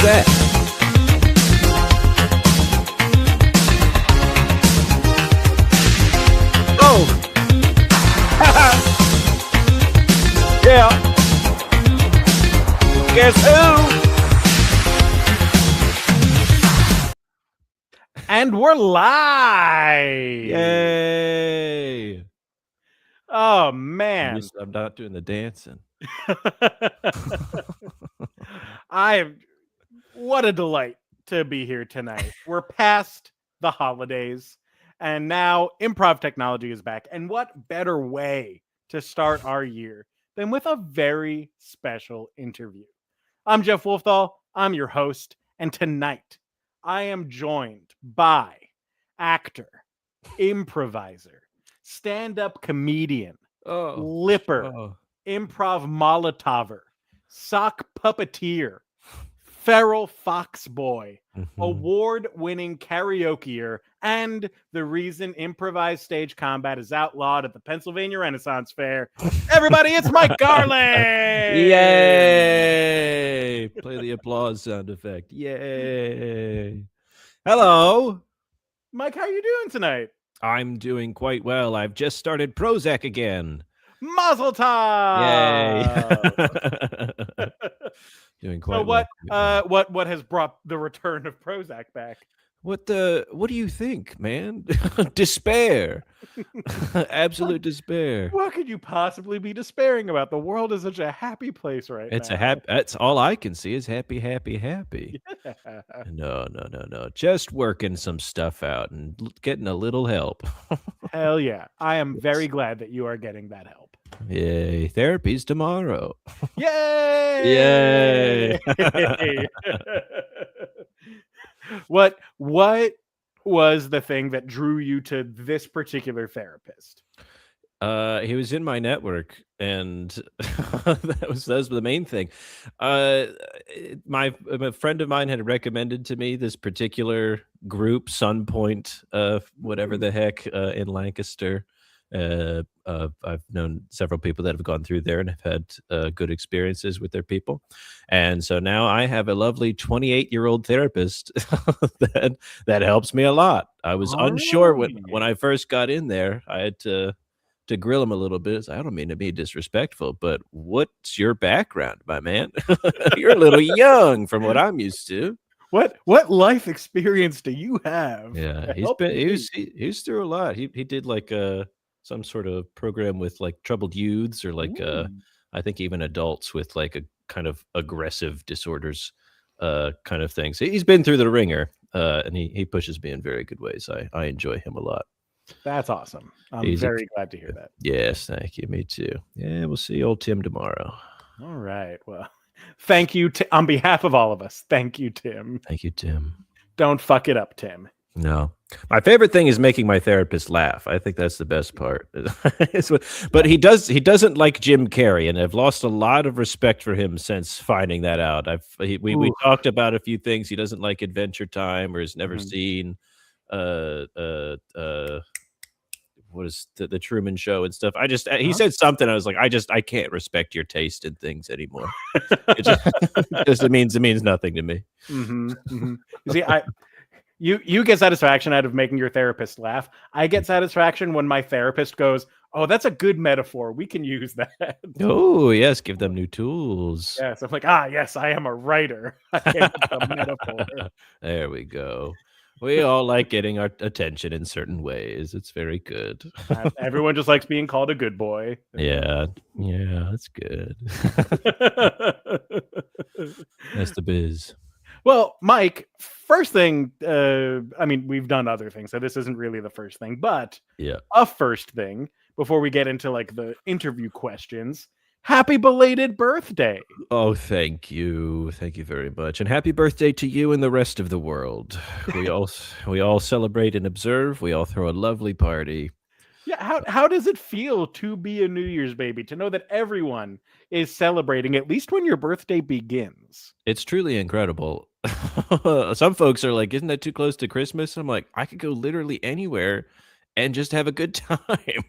back. Oh! Yeah! Guess who? And we're live! Yay! Oh, man. I'm not doing the dancing. What a delight to be here tonight. We're past the holidays, and now improv technology is back. And what better way to start our year than with a very special interview? I'm Jeff Wolfthal. I'm your host, and tonight I am joined by actor, improviser, stand-up comedian, lipper, improv Molotover, sock puppeteer, feral fox boy, award-winning karaokeer, and the reason improvised stage combat is outlawed at the Pennsylvania Renaissance Fair. Everybody, it's Mike Garland! Yay! Play the applause sound effect. Yay! Hello! Mike, how are you doing tonight? I'm doing quite well. I've just started Prozac again. Mazel tov! Yay! Doing quite So well. what has brought the return of Prozac back? What do you think, man? Despair. Absolute despair. What could you possibly be despairing about? The world is such a happy place now. That's all I can see is happy. Yeah. No. Just working some stuff out and getting a little help. Hell yeah. I am very glad that you are getting that help. Yay. Therapy's tomorrow. Yay! Yay. What was the thing that drew you to this particular therapist? He was in my network, and that was the main thing. A friend of mine had recommended to me this particular group, Sunpoint, whatever the heck, in Lancaster. I've known several people that have gone through there and have had good experiences with their people. And so now I have a lovely 28-year-old therapist that helps me a lot. I was unsure when I first got in there. I had to grill him a little bit. I don't mean to be disrespectful, but what's your background, my man? You're a little young from what I'm used to. What life experience do you have? Yeah, he's through a lot. He did like some sort of program with like troubled youths or like I think even adults with like a kind of aggressive disorders kind of thing. So he's been through the ringer, and he pushes me in very good ways. I enjoy him a lot. That's awesome. I'm very glad to hear that. Yes, thank you. Me too. Yeah, we'll see old Tim tomorrow. All right. Well, thank you on behalf of all of us. Thank you, Tim. Thank you, Tim. Don't fuck it up, Tim. No. My favorite thing is making my therapist laugh. I think that's the best part. But he doesn't like Jim Carrey, and I've lost a lot of respect for him since finding that out. We talked about a few things. He doesn't like Adventure Time, or has never seen what is the Truman Show and stuff. He said something. I was like, I can't respect your taste in things anymore. It means nothing to me. You see, you get satisfaction out of making your therapist laugh. I get satisfaction when my therapist goes, "Oh, that's a good metaphor. We can use that." Oh yes, give them new tools. Yes, I'm like, yes, I am a writer. I am a metaphor. There we go. We all like getting our attention in certain ways. It's very good. Everyone just likes being called a good boy. Yeah, that's good. That's the biz. Well, Mike, first thing, I mean, we've done other things, so this isn't really the first thing, but a first thing before we get into like the interview questions. Happy belated birthday. Oh, thank you. Thank you very much. And happy birthday to you and the rest of the world. We all celebrate and observe. We all throw a lovely party. Yeah, how does it feel to be a New Year's baby? To know that everyone is celebrating, at least when your birthday begins. It's truly incredible. Some folks are like, isn't that too close to Christmas? I'm like, I could go literally anywhere and just have a good time.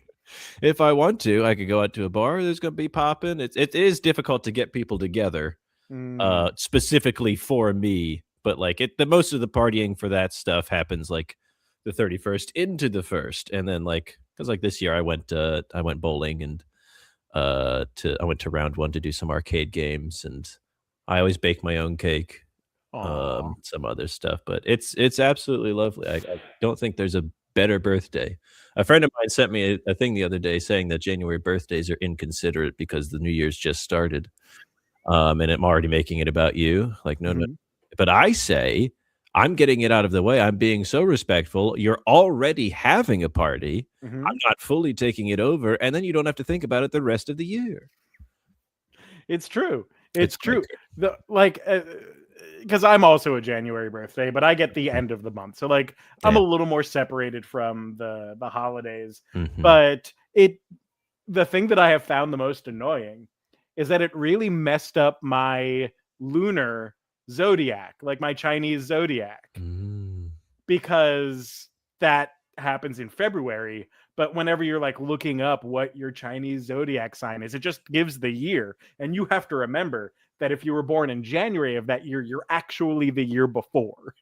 If I want to, I could go out to a bar. There's going to be popping. It is difficult to get people together Mm. specifically for me. But like the most of the partying for that stuff happens like the 31st into the first, and then like because like this year I went bowling and I went to round one to do some arcade games, and I always bake my own cake, Aw. some other stuff, but it's absolutely lovely. I don't think there's a better birthday. A friend of mine sent me a thing the other day saying that January birthdays are inconsiderate because the New Year's just started, and I'm already making it about you. Like, no, no. Mhm. But I say, I'm getting it out of the way. I'm being so respectful. You're already having a party. I'm Mhm. not fully taking it over, and then you don't have to think about it the rest of the year. It's true. It's It's quite true. The like, because I'm also a January birthday, but I get the good. end of the month, so like I'm a Yeah. little more separated from the holidays. Mhm. But it the thing that I have found the most annoying is that it really messed up my lunar zodiac, like my Chinese zodiac, Mm. because that happens in February. But whenever you're like looking up what your Chinese zodiac sign is, it just gives the year. And you have to remember that if you were born in January of that year, you're actually the year before.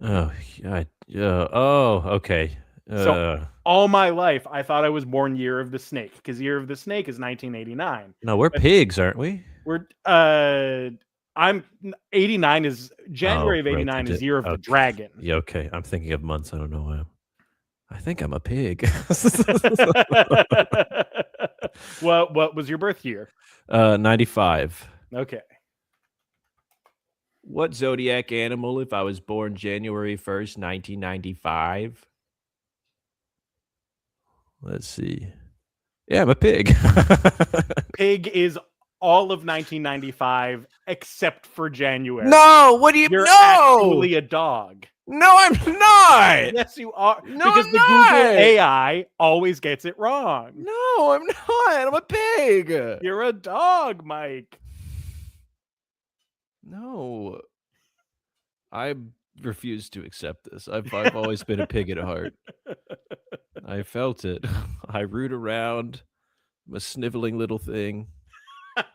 Oh, yeah, oh, okay. So Uh, all my life, I thought I was born year of the snake because year of the snake is 1989. no, we're But pigs, aren't we? we're I'm 89 is Oh, January of right, 89 is year of the okay. dragon. Yeah, okay, I'm thinking of months, I don't know why. I think I'm a pig. What was your birth year? 95. Okay. What zodiac animal if I was born January 1st, 1995? Let's see. Yeah, I'm a pig. Pig is all of 1995 except for January. No, what do you You're no! actually a dog. No, I'm not! Yes, you are, No, because I'm the Google not! AI always gets it wrong. No, I'm not, I'm a pig! You're a dog, Mike. No, I refuse to accept this. I've always been a pig at heart. I felt it. I root around. I'm a sniveling little thing.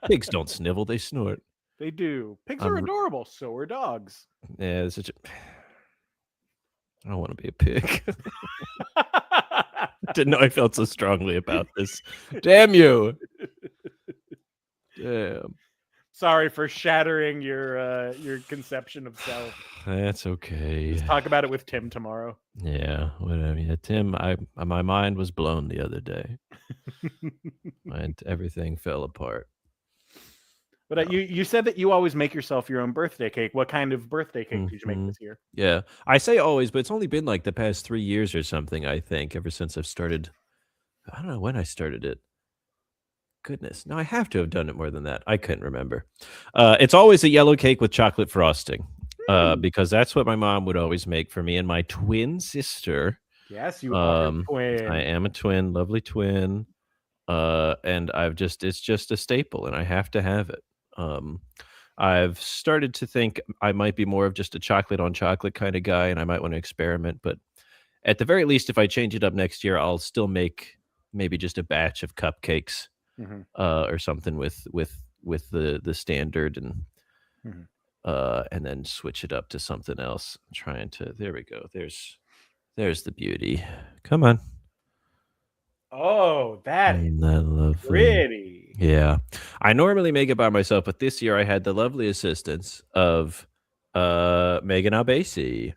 Pigs don't snivel, they snort. They do. Pigs are I'm r adorable, so are dogs. yeah, it's such a I don't wanna be a pig. Didn't know I felt so strongly about this. Damn you. Damn. Sorry for shattering your conception of self. That's okay. Just talk about it with Tim tomorrow. Yeah, whatever. Yeah, Tim, my mind was blown the other day, and everything fell apart. But No. you said that you always make yourself your own birthday cake. What kind of birthday cake did you make Mhm. this year? Yeah. I say always, but it's only been, like, the past 3 years or something, I think, ever since I've started I don't know when I started it. Goodness. No, I have to have done it more than that. I couldn't remember. It's always a yellow cake with chocolate frosting, Hmm. because that's what my mom would always make for me and my twin sister. Yes, you are a Um, I twin. am a twin, lovely twin, and it's just a staple, and I have to have it. Um, I've started to think I might be more of just a chocolate on chocolate kinda guy, and I might wanna experiment, but at the very least, if I change it up next year, I'll still make maybe just a batch of cupcakes, Mhm, or something with the standard mhm. and then switch it up to something else. I'm trying to there we go. There's the beauty. Come on. Oh, that is Isn't that lovely? pretty. Yeah. I normally make it by myself, but this year I had the lovely assistance of, Megan Albasi.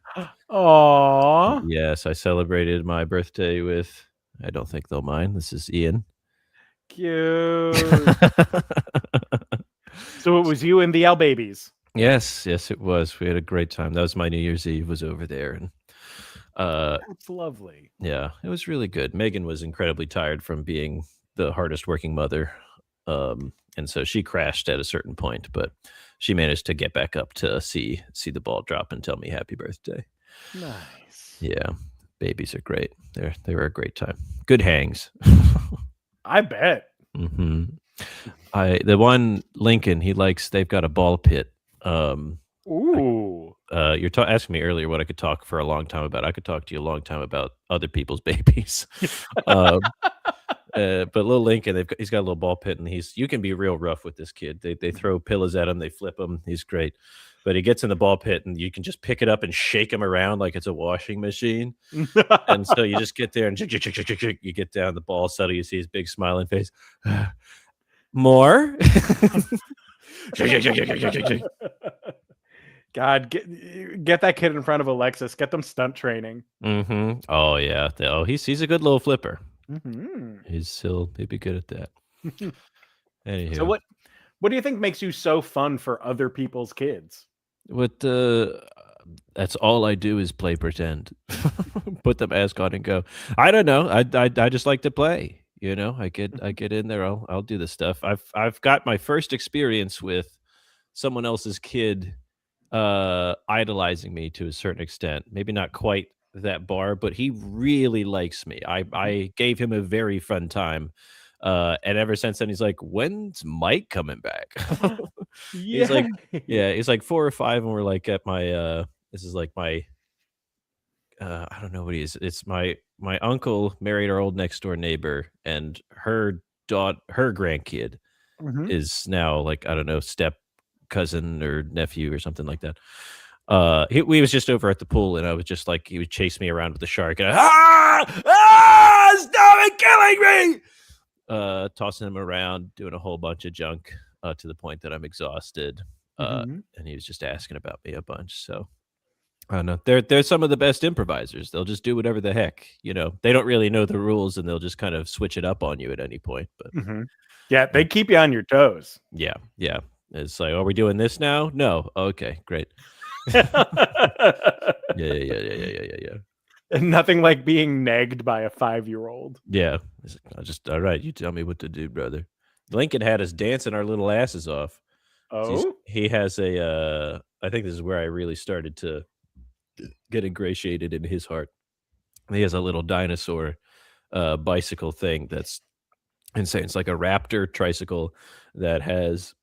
Aw, Yes, I celebrated my birthday with I don't think they'll mind. This is Ian. cute. So it was you and the L babies. Yes, yes, it was. We had a great time. That was my New Year's Eve was over there, and, uh, That's lovely. yeah, it was really good. Megan was incredibly tired from being the hardest working mother, and so she crashed at a certain point, but she managed to get back up to see the ball drop and tell me happy birthday. Nice. Yeah, babies are great. They were a great time. Good hangs. I bet. Mhm. I the one Lincoln, they've got a ball pit. Ooh. You're asking me earlier what I could talk for a long time about. I could talk to you a long time about other people's babies. Um, But little Lincoln, he's got a little ball pit, and you can be real rough with this kid. They throw pillows at him, they flip him. He's great, but he gets in the ball pit, and you can just pick it up and shake him around like it's a washing machine. And so you just get there and you get down, the ball settle. You see his big smiling face. More. God, get that kid in front of Alexis. Get them stunt training. Mm-hmm. Oh yeah. Oh, he's a good little flipper. Mm-hmm. He'll be good at that. Anywho, So what do you think makes you so fun for other people's kids? that's all I do is play pretend. Put the mask on and go. I don't know. I just like to play. You know, I get in there. I'll do the stuff. I've got my first experience with someone else's kid idolizing me to a certain extent. Maybe not quite that bar, but he really likes me. I gave him a very fun time. And ever since then, he's like, "When's Mike coming back?" He's like, yeah, he's like 4 or 5, and we're like at my this is like my I don't know what he is. It's my uncle married our old next door neighbor, and her grandkid Mhm. is now like, I don't know, step cousin or nephew or something like that. We was just over at the pool, and I was just like, he would chase me around with the shark, and stop it killing me! Tossing him around, doing a whole bunch of junk, to the point that I'm exhausted. Mhm. And he was just asking about me a bunch. So I don't know. They're some of the best improvisers. They'll just do whatever the heck. You know, they don't really know the rules, and they'll just kind of switch it up on you at any point. But Mhm. Yeah, they keep you on your toes. yeah, yeah. It's like, are we doing this now? No. Okay, great. Yeah. Nothing like being negged by a 5-year-old. Yeah. It's like, all right, you tell me what to do, brother. Lincoln had us dancing our little asses off. Oh? He has I think this is where I really started to get ingratiated in his heart. He has a little dinosaur bicycle thing that's insane. It's like a Raptor tricycle that has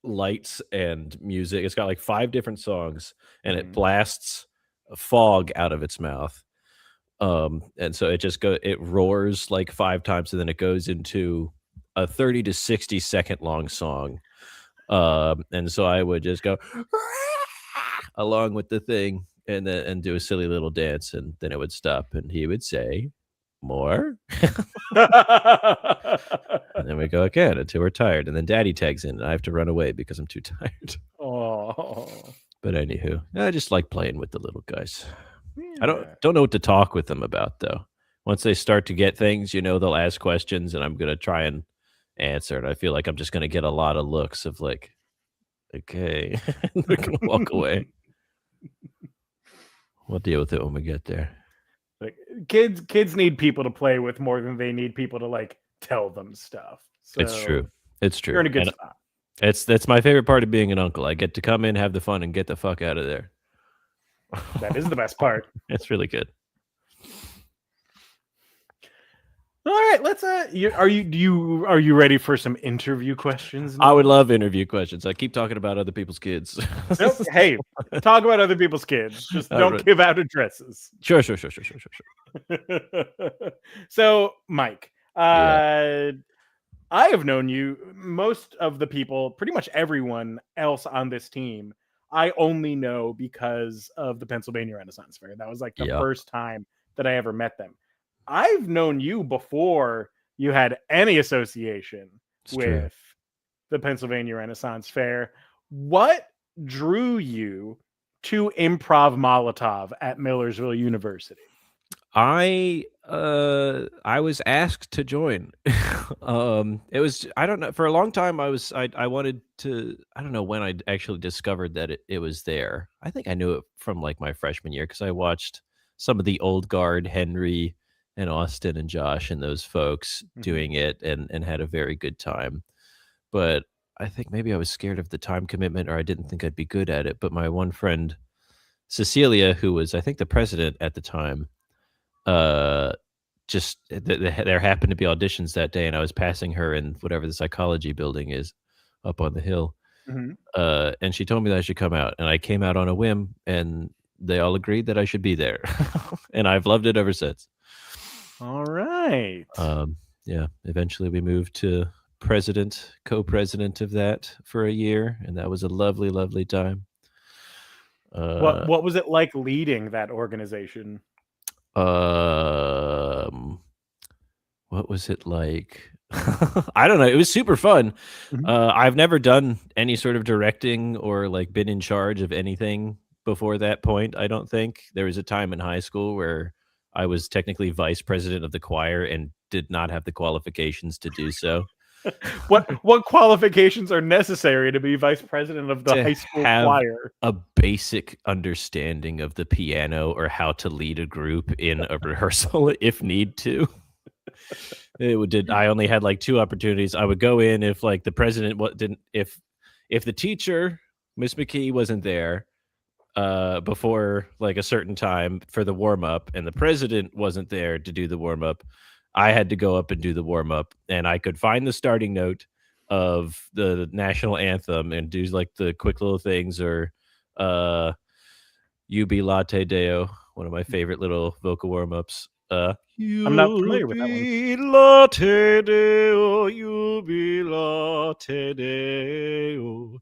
lights and music. It's got like 5 different songs, and it Mhm. blasts fog out of its mouth. And so it roars like 5 times, and then it goes into a 30 to 60-second long song. And so I would just go along with the thing, and do a silly little dance, and then it would stop, and he would say, "More?" And then we go again until we're tired, and then daddy tags in, and I have to run away because I'm too tired. Oh. But anywho, I just like playing with the little guys. I don't Yeah. don't know what to talk with them about, though. Once they start to get things, they'll ask questions, and I'm gonna try and answer, and I feel like I'm just gonna get a lot of looks of like, "Okay." They're gonna walk away. We'll deal with it when we get there. Like, kids need people to play with more than they need people to, like, tell them stuff. It's So, true. It's you're true, in a good and spot. that's my favorite part of being an uncle. I get to come in, have the fun, and get the fuck out of there. That is the best part. It's really good. All right, let's are you ready for some interview questions I now? would love interview questions. I keep talking about other people's kids. Nope. Hey, talk about other people's kids. Just don't Alright. give out addresses. Sure. So, Mike, Yeah. I have known you, most of the people, pretty much everyone else on this team, I only know because of the Pennsylvania Renaissance Fair. That was like the Yeah. first time that I ever met them. I've known you before you had any association It's true. with the Pennsylvania Renaissance Fair. What drew you to Improv Molotov at Millersville University? I was asked to join. It was, I don't know, for a long time I wanted to. I don't know when I actually discovered that it was there. I think I knew it from like my freshman year because I watched some of the old guard, Henry and Austin and Josh and those folks Mhm. doing it, and had a very good time. But I think maybe I was scared of the time commitment, or I didn't think I'd be good at it. But my one friend, Cecilia, who was, I think, the president at the time, uh, just there happened to be auditions that day, and I was passing her in whatever the psychology building is up on the hill. Mhm. And she told me that I should come out, and I came out on a whim, and they all agreed that I should be there. And I've loved it ever since. All right. Yeah, eventually we moved to co-president of that for a year, and that was a lovely, lovely time. What was it like leading that organization? Um, what was it like? I don't know. It was super fun. Mhm. I've never done any sort of directing or like been in charge of anything before that point. I don't think there was a time in high school where I was technically vice president of the choir and did not have the qualifications to do so. What qualifications are necessary to be vice president of the To high school have choir? a basic understanding of the piano or how to lead a group in a rehearsal if need to. I only had like 2 opportunities. I would go in if like the president didn't if the teacher, Miss McKee, wasn't there before like a certain time for the warm up and the president wasn't there to do the warm up. I had to go up and do the warm up, and I could find the starting note of the national anthem and do like the quick little things or uh UB Latte Deo, one of my favorite little vocal warm ups. I'm not familiar with that one. UB Latte Deo, UB Latte Deo,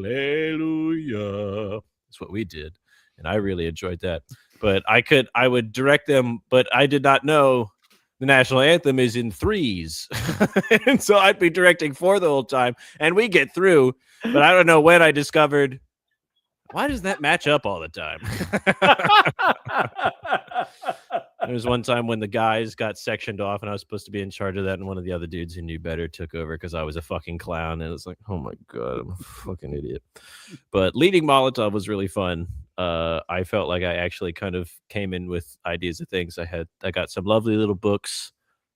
Alleluia. That's what we did, and I really enjoyed that. But I would direct them, but I did not know the national anthem is in threes, and so I'd be directing 4 the whole time, and we get through. But I don't know when I discovered why does that match up all the time. There was one time when the guys got sectioned off and I was supposed to be in charge of that, and one of the other dudes who knew better took over because I was a fucking clown, and it was like, oh my god, I'm a fucking idiot. But leading Molotov was really fun. I felt like I actually kind of came in with ideas of things. I got some lovely little books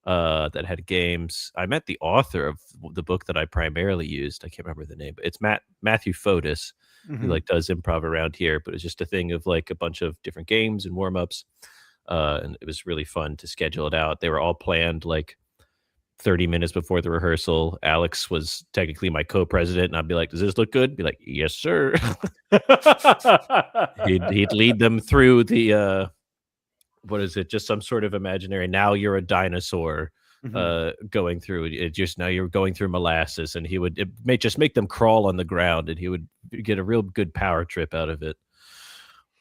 that had games. I met the author of the book that I primarily used. I can't remember the name, but it's Matthew Fotis. He Mhm. like does improv around here, but it's just a thing of like a bunch of different games and warm ups. And it was really fun to schedule it out. They were all planned like 30 minutes before the rehearsal. Alex was technically my co-president, and I'd be like, "Does this look good?" Be like, "Yes, sir." He'd lead them through the what is it? Just some sort of imaginary. Now you're a dinosaur. Mhm. Going through it, just now you're going through molasses, and just make them crawl on the ground, and he would get a real good power trip out of it.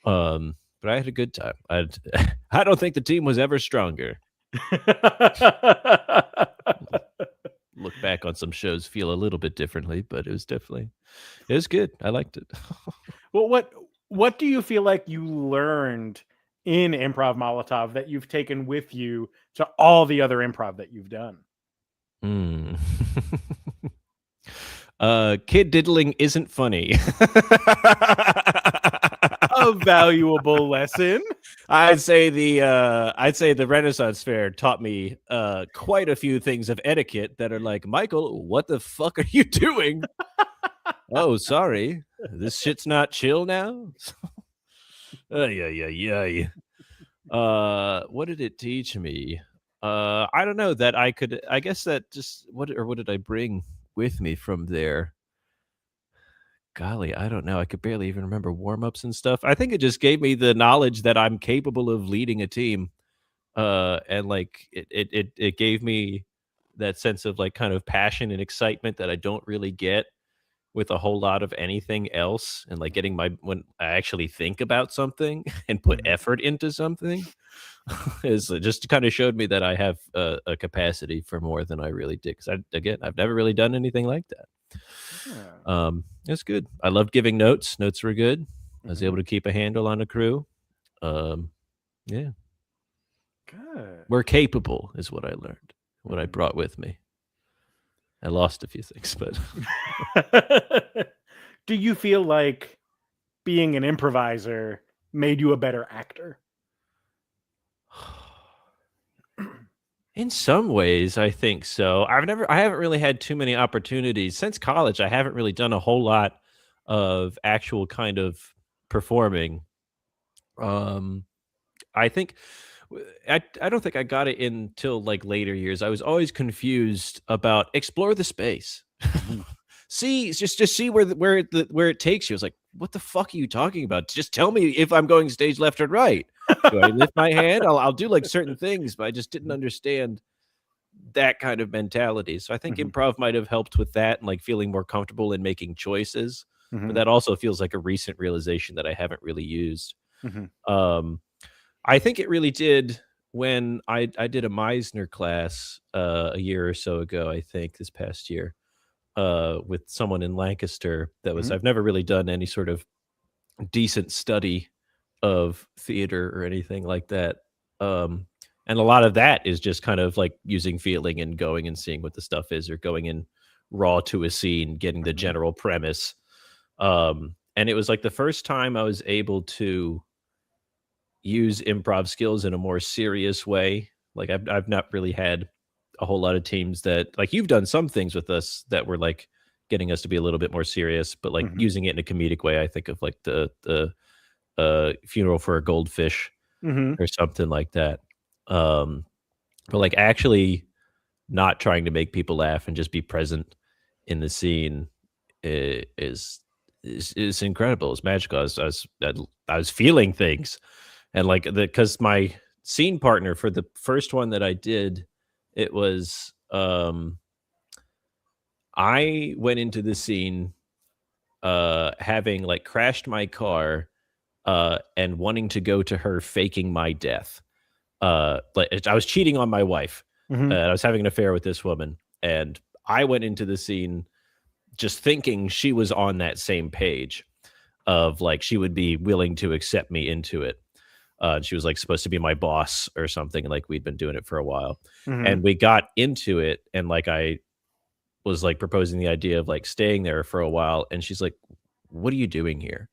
But I had a good time. I don't think the team was ever stronger. Look back on some shows, feel a little bit differently, but it was good. I liked it. Well, what do you feel like you learned in Improv Molotov that you've taken with you to all the other improv that you've done? Mm. Kid diddling isn't funny. A valuable lesson. I'd say the Renaissance Fair taught me quite a few things of etiquette that are like, Michael, what the fuck are you doing? Oh, sorry. This shit's not chill now. Yeah. What did it teach me? I don't know that I guess that just what did I bring with me from there? Golly, I don't know. I could barely even remember warm-ups and stuff. I think it just gave me the knowledge that I'm capable of leading a team. And like it gave me that sense of like kind of passion and excitement that I don't really get with a whole lot of anything else. And like getting when I actually think about something and put Mhm. effort into something is just kind of showed me that I have a capacity for more than I really did. Because I've never really done anything like that. Yeah. It's good. I loved giving notes. Notes were good. I was able Mhm. to keep a handle on a crew. Um, yeah, Good. we're capable, is what I learned. What I Mhm. brought with me. I lost a few things, but Do you feel like being an improviser made you a better actor? in some ways, I think so. I haven't really had too many opportunities since college. I haven't really done a whole lot of actual kind of performing. Um, I think I don't think I got it until like later years. I was always confused about explore the space. Mhm. See, just see where it takes you. It's like, what the fuck are you talking about? Just tell me if I'm going stage left or right. Do I lift my hand? I'll do like certain things, but I just didn't understand that kind of mentality. So I think Mhm. improv might have helped with that and like feeling more comfortable in making choices. But Mhm. that also feels like a recent realization that I haven't really used. Mhm. Um, I think it really did when I did a Meisner class a year or so ago, I think this past year, with someone in Lancaster that was Mhm. I've never really done any sort of decent study of theater or anything like that. And a lot of that is just kind of like using feeling and going and seeing what the stuff is or going in raw to a scene, getting the Mhm. general premise. And it was like the first time I was able to use improv skills in a more serious way. Like I've not really had a whole lot of teams that like you've done some things with us that were like getting us to be a little bit more serious, but like Mhm. using it in a comedic way. I think of like the Funeral for a Goldfish Mhm. or something like that. Um, but like actually not trying to make people laugh and just be present in the scene is incredible. It's magical. I was feeling things, and like the because my scene partner for the first one that I did, it was I went into the scene having like crashed my car and wanting to go to her faking my death. Like I was cheating on my wife. Mhm. I was having an affair with this woman, and I went into the scene just thinking she was on that same page of like she would be willing to accept me into it. She was like supposed to be my boss or something, like we'd been doing it for a while. Mhm. And we got into it, and like I was like proposing the idea of like staying there for a while, and she's like, "What are you doing here?"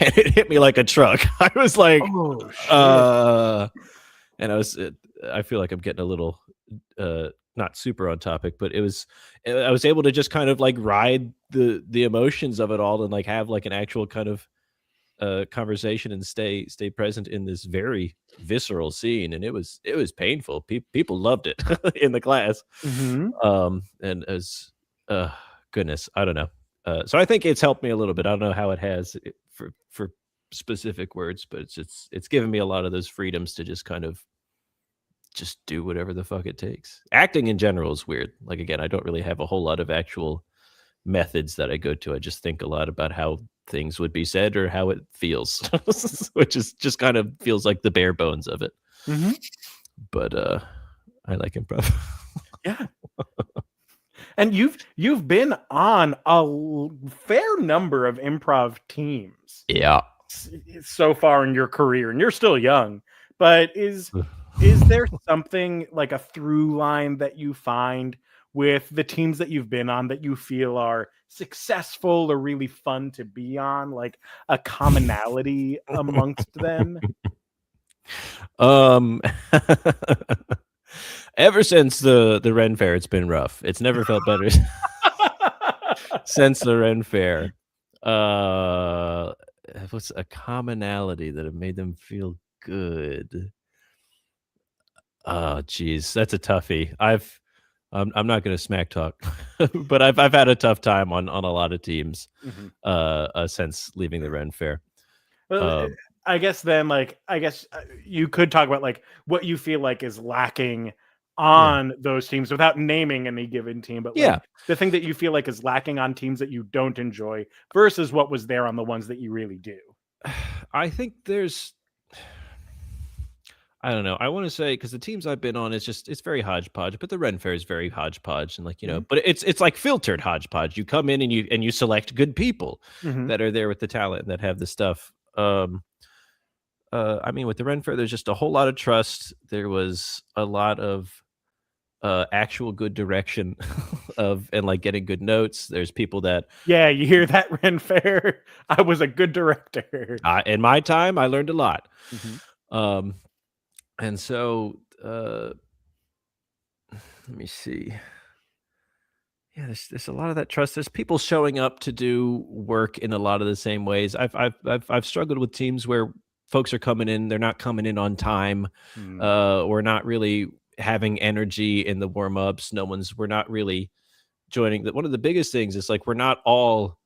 And it hit me like a truck. I was like, Oh shit. uh, and I feel like I'm getting a little not super on topic, but I was able to just kind of like ride the emotions of it all and like have like an actual kind of conversation and stay present in this very visceral scene, and it was painful. People loved it in the class. Mhm. And as goodness, I don't know. So I think it's helped me a little bit. I don't know how it has for specific words, but it's given me a lot of those freedoms to just kind of just do whatever the fuck it takes. Acting in general is weird. Like again, I don't really have a whole lot of actual methods that I go to. I just think a lot about how things would be said or how it feels, which is just kind of feels like the bare bones of it. Mhm. But I like improv. Yeah. And you've been on a fair number of improv teams Yeah. so far in your career, and you're still young. But is there something like a through line that you find with the teams that you've been on that you feel are successful or really fun to be on, like a commonality amongst them? um ever since the Ren Fair, it's been rough. It's never felt better since the Ren Fair. Uh what's a commonality that have made them feel good? Oh, geez, that's a toughie. I'm not gonna smack talk, but I've had a tough time on a lot of teams, Mhm. since leaving the Ren Fair. Well, Um, I guess then, like, you could talk about like what you feel like is lacking yeah. on those teams without naming any given team, but like Yeah. the thing that you feel like is lacking on teams that you don't enjoy versus what was there on the ones that you really do. I think there's I don't know. I wanna say say because the teams I've been on, it's very hodgepodge, but the Ren Fair is very hodgepodge and, like, Mhm. but it's like filtered hodgepodge. You come in and you select good people Mhm. that are there with the talent and that have the stuff. I mean, with the Ren Fair, there's just a whole lot of trust. There was a lot of, actual good direction of and, like, getting good notes. There's people that Yeah, you hear that, Ren Fair? I was a good director. in my time, I learned a lot. Mhm. Um, and so, let me see. Yeah, there's a lot of that trust. There's people showing up to do work in a lot of the same ways. I've struggled with teams where folks are coming in, they're not coming in on time, Mm. or not really having energy in the warm-ups. We're not really joining. One of the biggest things is like we're not all.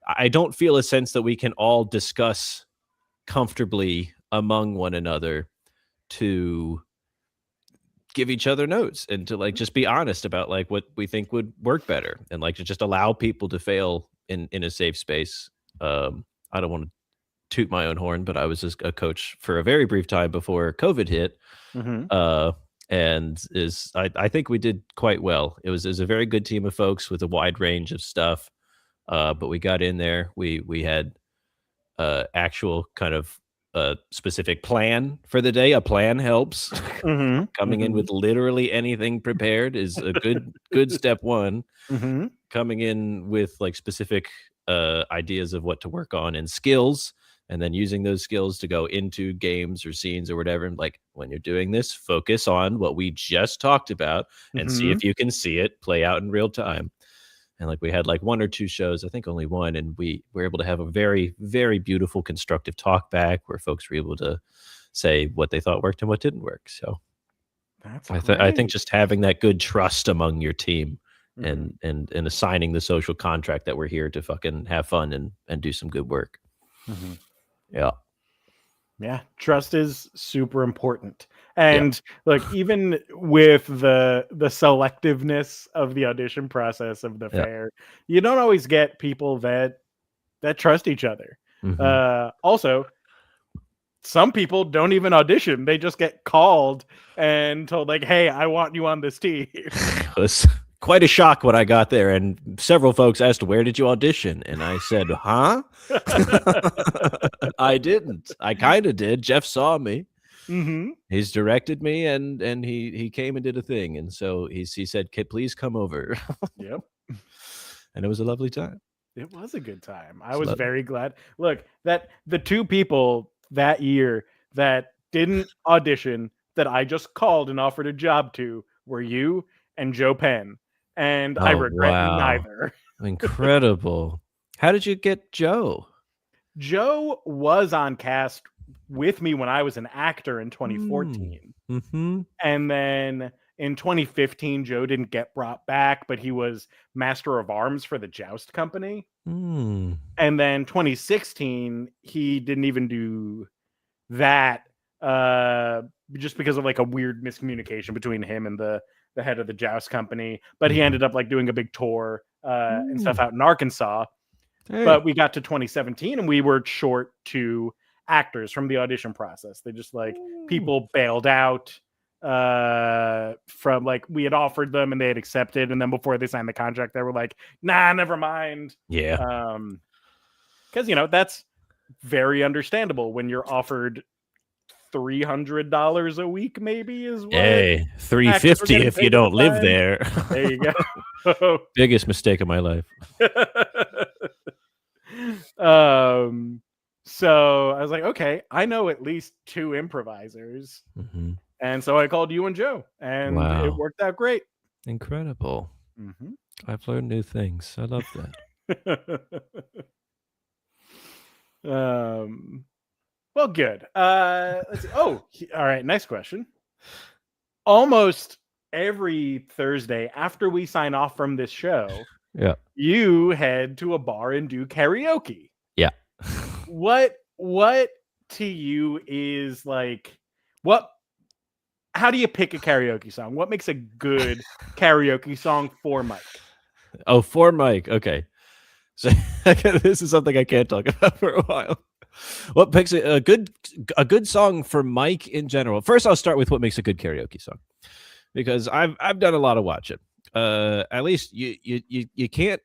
I don't feel a sense that we can all discuss comfortably among one another to give each other notes and to like just be honest about like what we think would work better and like to just allow people to fail in a safe space. I don't want to toot my own horn, but I was just a coach for a very brief time before COVID hit. Mm-hmm. Uh, and I think we did quite well. It was a very good team of folks with a wide range of stuff. But we got in there. We had actual kind of specific plan for the day. A plan helps. Mm-hmm. Coming in with literally anything prepared is a good step one. Mm-hmm. Coming in with like specific ideas of what to work on and skills, and then using those skills to go into games or scenes or whatever. And like when you're doing this, focus on what we just talked about and see if you can see it play out in real time. And like we had like 1 or 2 shows, I think only one, and we were able to have a very, very beautiful constructive talk back where folks were able to say what they thought worked and what didn't work. So That's I think just having that good trust among your team Mhm. and assigning the social contract that we're here to fucking have fun and do some good work. Mhm. Yeah. Yeah, trust is super important. And look, even with the selectiveness of the audition process of the Yeah. fair, you don't always get people that trust each other. Mhm. Also, some people don't even audition; they just get called and told, like, "Hey, I want you on this team." It was quite a shock when I got there, and several folks asked, "Where did you audition?" And I said, "Huh?" I didn't. I kind of did. Jeff saw me. Mm-hmm. He's directed me, and he came and did a thing, and so he said, "Please come over," Yep. and it was a lovely time. It was a good time. I It's was lovely. very glad. Look, that the 2 people that year that didn't audition that I just called and offered a job to were you and Joe Penn, and I Oh regret wow, neither. incredible! How did you get Joe? Joe was on cast with me when I was an actor in Mm. 2014. Hmm. And then in 2015, Joe didn't get brought back, but he was Master of Arms for the Joust Company. Mm. And then 2016, he didn't even do that just because of like a weird miscommunication between him and the head of the Joust Company. But he ended up like doing a big tour and stuff Mm. out in Arkansas. Hey. But we got to 2017 and we were short 2 actors from the audition process. They just like Mm. people bailed out from like we had offered them and they had accepted, and then before they signed the contract they were like, nah, never mind. Yeah. Because that's very understandable when you're offered $300 a week, maybe, is what Hey, actors were 350 getting if you paid at the don't live time. there. There you go. Biggest mistake of my life. um so I was like, okay, I know at least 2 improvisers. Mhm. And so I called you and Joe, and it Wow. worked out great. Incredible. Mm-hmm. I've learned new things. I love that. Well, good. Let's see. Oh, all right. Next question. Almost every Thursday after we sign off from this show, Yeah. you head to a bar and do karaoke. Yeah. What to you is like what? How do you pick a karaoke song? What makes a good karaoke song for Mike? Oh, for Mike. Okay. So this is something I can't talk about for a while. What makes a good song for Mike in general? First, I'll start with what makes a good karaoke song, because I've done a lot of watching. At least you can't.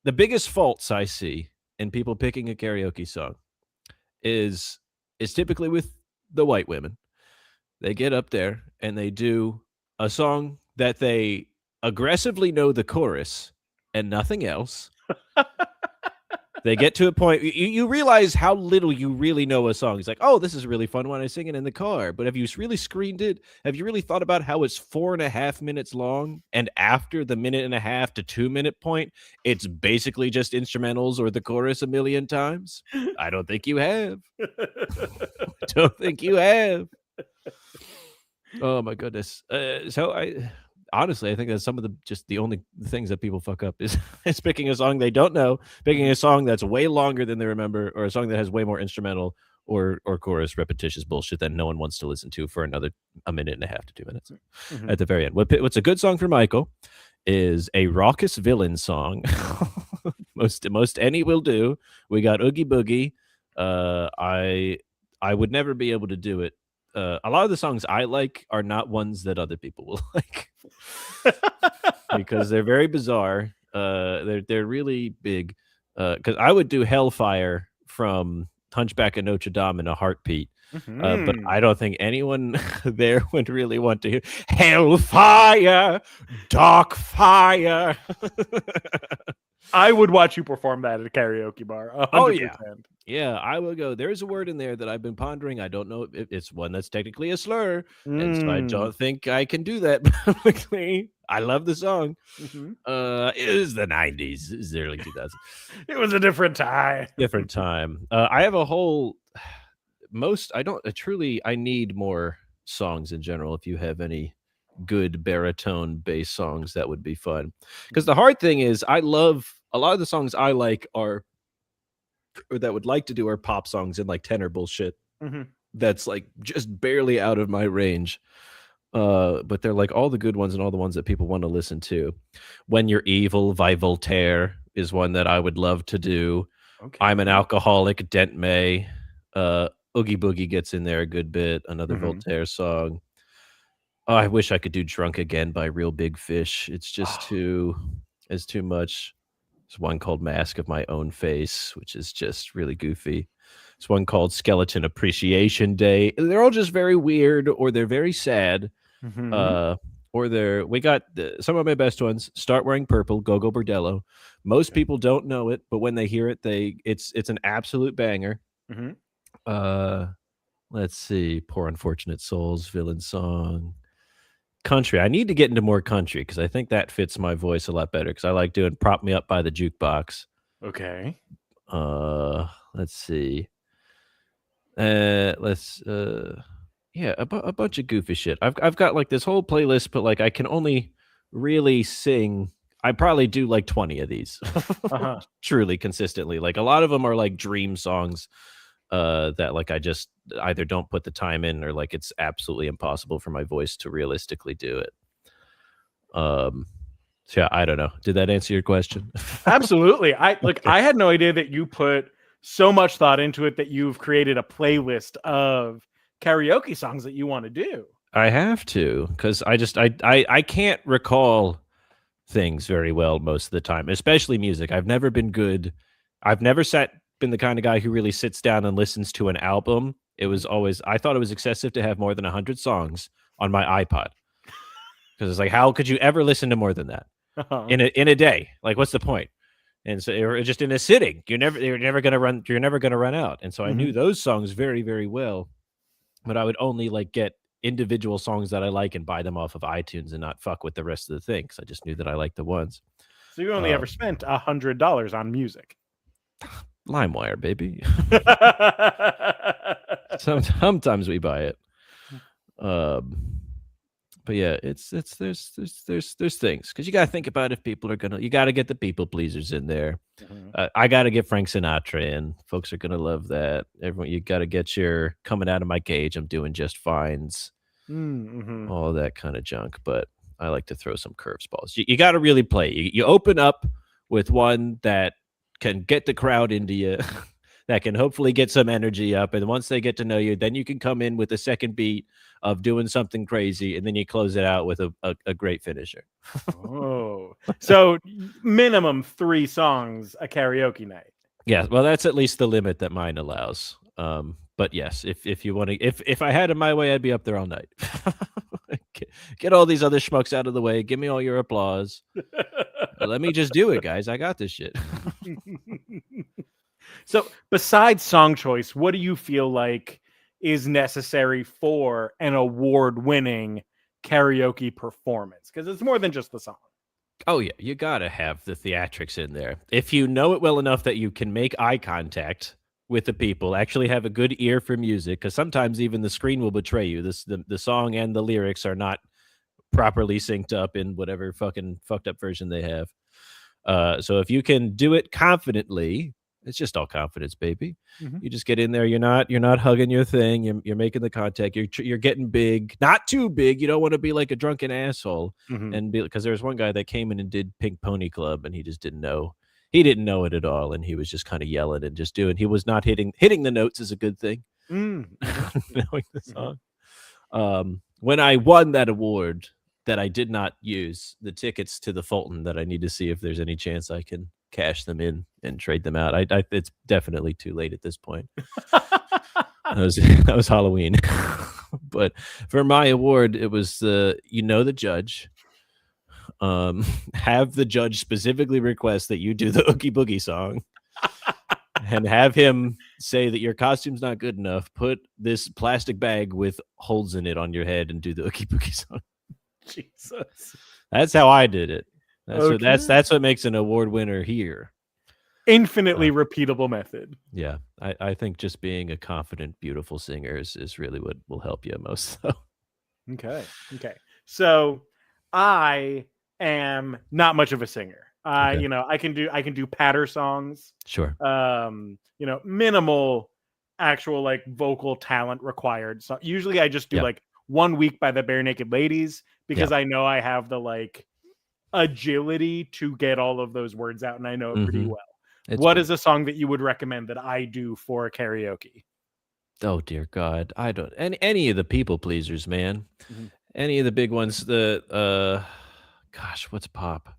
The biggest faults I see in people picking a karaoke song is typically with the white women. They get up there and they do a song that they aggressively know the chorus and nothing else. They get to a point you realize how little you really know a song. It's like, oh, this is a really fun when I sing it in the car. But have you really screened it? Have you really thought about how it's 4.5 minutes long? And after the 1.5 to 2 minute point, it's basically just instrumentals or the chorus a million times? I don't think you have. I don't think you have. Oh my goodness. So I honestly, I think that's some of the only things that people fuck up is picking a song they don't know, picking a song that's way longer than they remember, or a song that has way more instrumental, or chorus repetitious bullshit that no one wants to listen to for another a minute and a half to 2 minutes Mhm. at the very end. What's a good song for Michael is a raucous villain song. Most any will do. We got Oogie Boogie. I would never be able to do it. A lot of the songs I like are not ones that other people will like because they're very bizarre. They're really big. Because I would do Hellfire from Hunchback of Notre Dame in a heartbeat. But Mhm. I don't think anyone there would really want to hear Hellfire, Dark Fire. I would watch you perform that at a karaoke bar. Oh yeah. 100%. Yeah, I will go. There's a word in there that I've been pondering. I don't know if it's one that's technically a slur, and so I Mm. don't think I can do that publicly. I love the song. Mhm. It is the 90s, it's the early 2000s. It was a different time. Different time. I have a whole I don't truly I need more songs in general. If you have any good baritone bass songs, that would be fun. Because the hard thing is I love a lot of the songs I like are or that would like to do are pop songs and like tenor bullshit Mhm. that's like just barely out of my range. But they're like all the good ones and all the ones that people want to listen to. When You're Evil by Voltaire is one that I would love to do. I'm an Okay. Alcoholic, Dent May. Oogie Boogie gets in there a good bit, another Mhm. Voltaire song. Oh, I wish I could do Drunk Again by Real Big Fish. It's too much. There's one called Mask of My Own Face, which is just really goofy. There's one called Skeleton Appreciation Day. They're all just very weird or they're very sad. Mhm. Uh, or we got some of my best ones. Start Wearing Purple, Go Go Bordello. Most Okay. people don't know it, but when they hear it, it's an absolute banger. Mhm. Uh, let's see, Poor Unfortunate Souls, Villain Song. Country. I need to get into more country because I think that fits my voice a lot better because I like doing Prop Me Up by the Jukebox. Okay. Let's see. Let's yeah, a bunch of goofy shit. I've got like this whole playlist, but like I can only really sing. I probably do like 20 of these Uh-huh. truly consistently. Like a lot of them are like dream songs that like I just either don't put the time in or like it's absolutely impossible for my voice to realistically do it. So yeah, I don't know. Did that answer your question? Absolutely. I like Okay. I had no idea that you put so much thought into it that you've created a playlist of karaoke songs that you want to do. I have to because I can't recall things very well most of the time, especially music. I've never been good. I've never been the kind of guy who really sits down and listens to an album. It Mhm. was always I thought it was excessive to have more than 100 songs on my iPod because it's like how could you ever listen to more than that Uh-huh. in a day? Like what's the point? And so or just in a sitting, you're never gonna run out. And so I knew Mhm. those songs very, very well, but I would only like get individual songs that I like and buy them off of iTunes and not fuck with the rest of the thing because I just knew that I liked the ones. So you only ever Um, spent $100 on music. LimeWire, baby. Sometimes we buy it. Um, but yeah, it's there's things because you got to think about if people are gonna you got to get the people pleasers in there. Mhm. I got to get Frank Sinatra in. Folks are gonna love that. Everyone, you got to get your coming out of my cage. I'm doing just fines, Mhm. all that kind of junk. But I like to throw some curveballs. You got to really play. You open up with one that can get the crowd into you, that can hopefully get some energy up, and once they get to know you, then you can come in with a second beat of doing something crazy, and then you close it out with a great finisher. Oh. So minimum 3 songs a karaoke night. Yeah, well, that's at least the limit that mine allows. But yes, if you want to, if I had it my way, I'd be up there all night. Get all these other schmucks out of the way. Give me all your applause. Let me just do it, guys. I got this shit. So, besides song choice, what do you feel like is necessary for an award-winning karaoke performance? Because it's more than just the song. Oh yeah, you gotta have the theatrics in there. If you know it well enough that you can make eye contact with the people, actually have a good ear for music, because sometimes even the screen will betray you. The song and the lyrics are not properly synced up in whatever fucking fucked up version they have. So if you can do it confidently It's just all confidence, baby. Mhm. You just get in there. You're not hugging your thing. You're making the contact. You're getting big, not too big. You don't want to be like a drunken asshole. Mhm. And because there was one guy that came in and did Pink Pony Club, and he just didn't know. He didn't know it at all, and he was just kind of yelling and just doing. He was not hitting the notes is a good thing. Mhm. Knowing the Mhm. song. When I won that award, that I did not use the tickets to the Fulton, that I need to see if there's any chance I can cash them in and trade them out. It's definitely too late at this point. That was that was Halloween. But for my award, it was the judge. Have the judge specifically request that you do the Oogie Boogie song and have him say that your costume's not good enough. Put this plastic bag with holes in it on your head and do the Oogie Boogie song. Jesus. That's how I did it. That's what Okay. that's what makes an award winner here. Infinitely repeatable method. Yeah, I think just being a confident, beautiful singer is really what will help you most. So Okay. Okay. So I am not much of a singer. okay, I can do patter songs. sure, Minimal actual like vocal talent required. So usually I just do yeah, like 1 week by the Bare Naked Ladies yeah, because I know I have the like agility to get all of those words out and I know it pretty mm-hmm. well. It's What beautiful. is a song that you would recommend that I do for karaoke? Oh dear God, I don't any of the people pleasers, man. Mhm. Any of the big ones. Gosh, what's pop?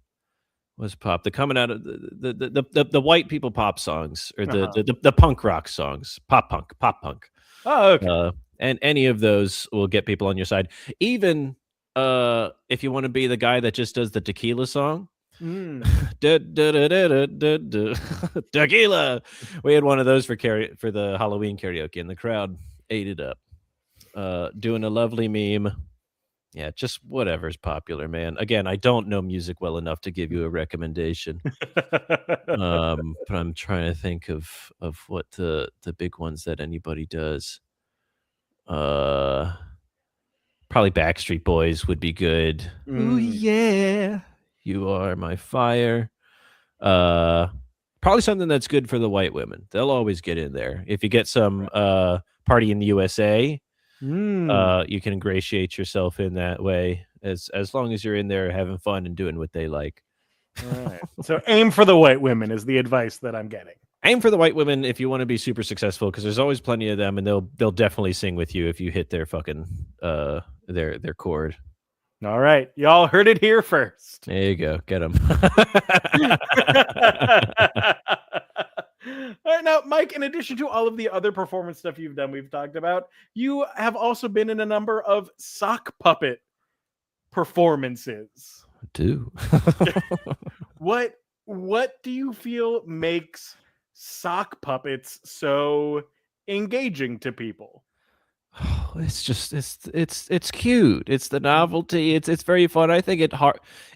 What's pop? The coming out of the white people pop songs or the, Uh-huh. the the the punk rock songs, pop punk. Oh, okay. Uh, and any of those will get people on your side. Even if you want to be the guy that just does the tequila song, Mm. tequila. We had one of those for the Halloween karaoke, and the crowd ate it up. Doing a lovely meme. Yeah, just whatever's popular, man. Again, I don't know music well enough to give you a recommendation. But I'm trying to think of what the big ones that anybody does. Uh, Probably Backstreet Boys would be good. Ooh Mm. yeah, you are my fire. Uh, Probably something that's good for the white women. They'll always get in there. If you get some Party in the USA, Mm. you can ingratiate yourself in that way as long as you're in there having fun and doing what they like. All right. So aim for the white women is the advice that I'm getting. Aim for the white women if you want to be super successful, because there's always plenty of them, and they'll definitely sing with you if you hit their fucking their chord. All right. Y'all heard it here first. There you go, get them. All right, now, Mike, in addition to all of the other performance stuff you've done, we've talked about, you have also been in a number of sock puppet performances. Do What do you feel makes sock puppets so engaging to people? it's just it's cute. It's the novelty. It's very fun. I think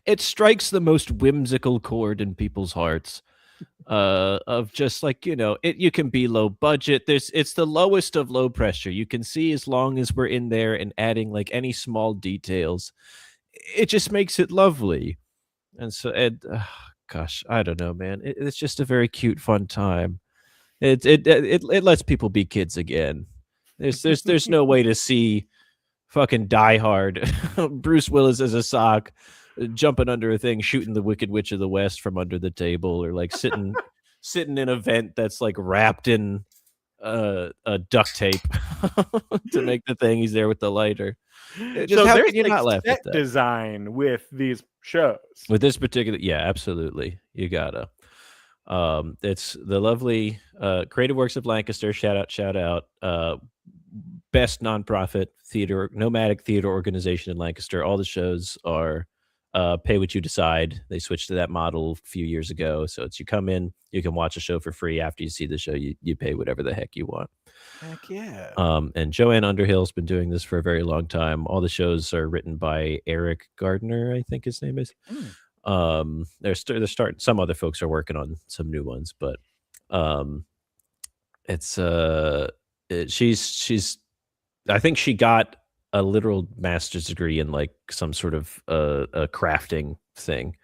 it strikes the most whimsical chord in people's hearts. Of just like you can be low budget. It's the lowest of low pressure. You can see as long as we're in there and adding like any small details, it just makes it lovely. And so, gosh, I don't know, man. It's just a very cute, fun time. It lets people be kids again. There's no way to see fucking Die Hard, Bruce Willis as a sock, jumping under a thing, shooting the Wicked Witch of the West from under the table, or like sitting in a vent that's like wrapped in duct tape to make the thing. He's there with the lighter. Just So how there's can you like not laugh at set that? design with these shows. With this particular, yeah, absolutely, you gotta. It's the lovely Creative Works of Lancaster. Shout out. Best nonprofit theater, nomadic theater organization in Lancaster. All the shows are pay what you decide. They switched to that model a few years ago. So it's you come in, you can watch a show for free. After you see the show, you pay whatever the heck you want. Heck yeah. And Joanne Underhill's been doing this for a very long time. All the shows are written by Eric Gardner, I think his name is. Mm. They're starting. Some other folks are working on some new ones, but um, it's she's I think she got a literal master's degree in like some sort of a crafting thing,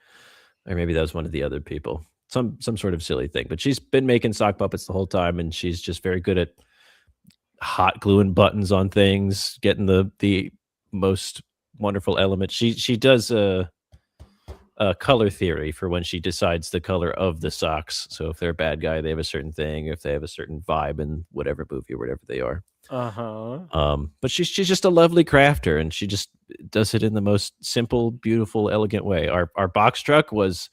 or maybe that was one of the other people. some sort of silly thing. But she's been making sock puppets the whole time, and she's just very good at hot gluing buttons on things, getting the most wonderful elements. She does a color theory for when she decides the color of the socks. So if they're a bad guy, they have a certain thing. If they have a certain vibe in whatever movie or whatever they are. But she's just a lovely crafter, and she just does it in the most simple, beautiful, elegant way. Our box truck was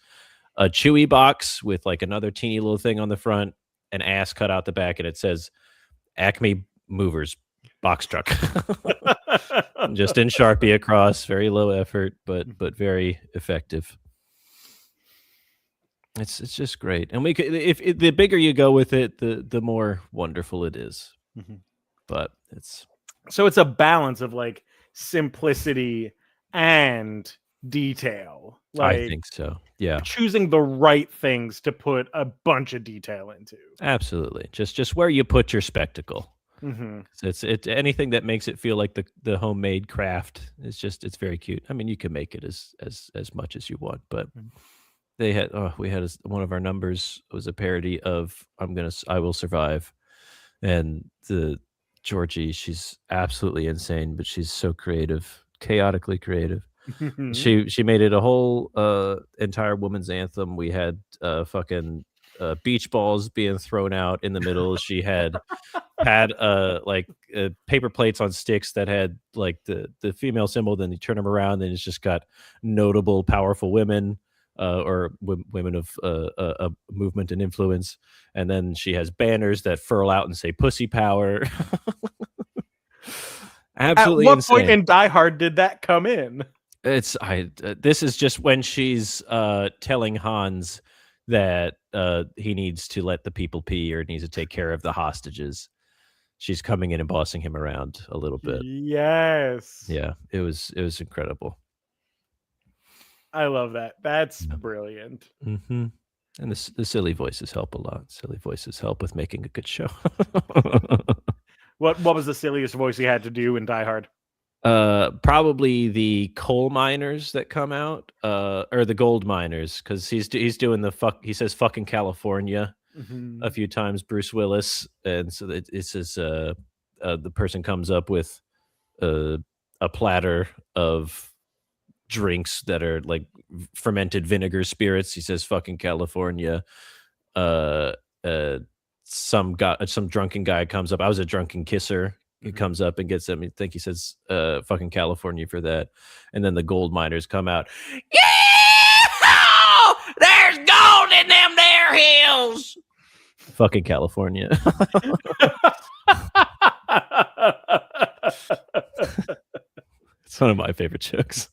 a chewy box with like another teeny little thing on the front, an ass cut out the back, and it says Acme Movers box truck. Just in Sharpie across, very low effort, but very effective. It's just great, and we could if the bigger you go with it, the more wonderful it is. But it's a balance of like simplicity and detail. Like, I think so. Yeah, choosing the right things to put a bunch of detail into. absolutely. Just where you put your spectacle. It's anything that makes it feel like the homemade craft. It's very cute. I mean, you can make it as much as you want, but we had one of our numbers was a parody of I Will Survive, and the Georgie, she's absolutely insane, but she's so creative, chaotically creative. She made it a whole entire woman's anthem. We had fucking beach balls being thrown out in the middle. She had like paper plates on sticks that had like the female symbol. Then you turn them around, and it's just got notable, powerful women. Or women of movement and influence, and then she has banners that furl out and say "Pussy Power." Absolutely. At what insane. point in Die Hard did that come in? This is just when she's telling Hans that he needs to let the people pee or needs to take care of the hostages. She's coming in and bossing him around a little bit. Yes. Yeah, it was incredible. I love that. That's brilliant. And the silly voices help a lot. Silly voices help with making a good show. What was the silliest voice he had to do in Die Hard? Probably the coal miners that come out, or the gold miners, because he's doing he says fucking California a few times, Bruce Willis, and so it says the person comes up with a platter of drinks that are like fermented vinegar spirits. He says fucking California. Some drunken guy comes up. I was a drunken kisser. He comes up and gets them. I think he says fucking California for that. And then the gold miners come out. Yeah! There's gold in them there hills. Fucking California. It's one of my favorite jokes.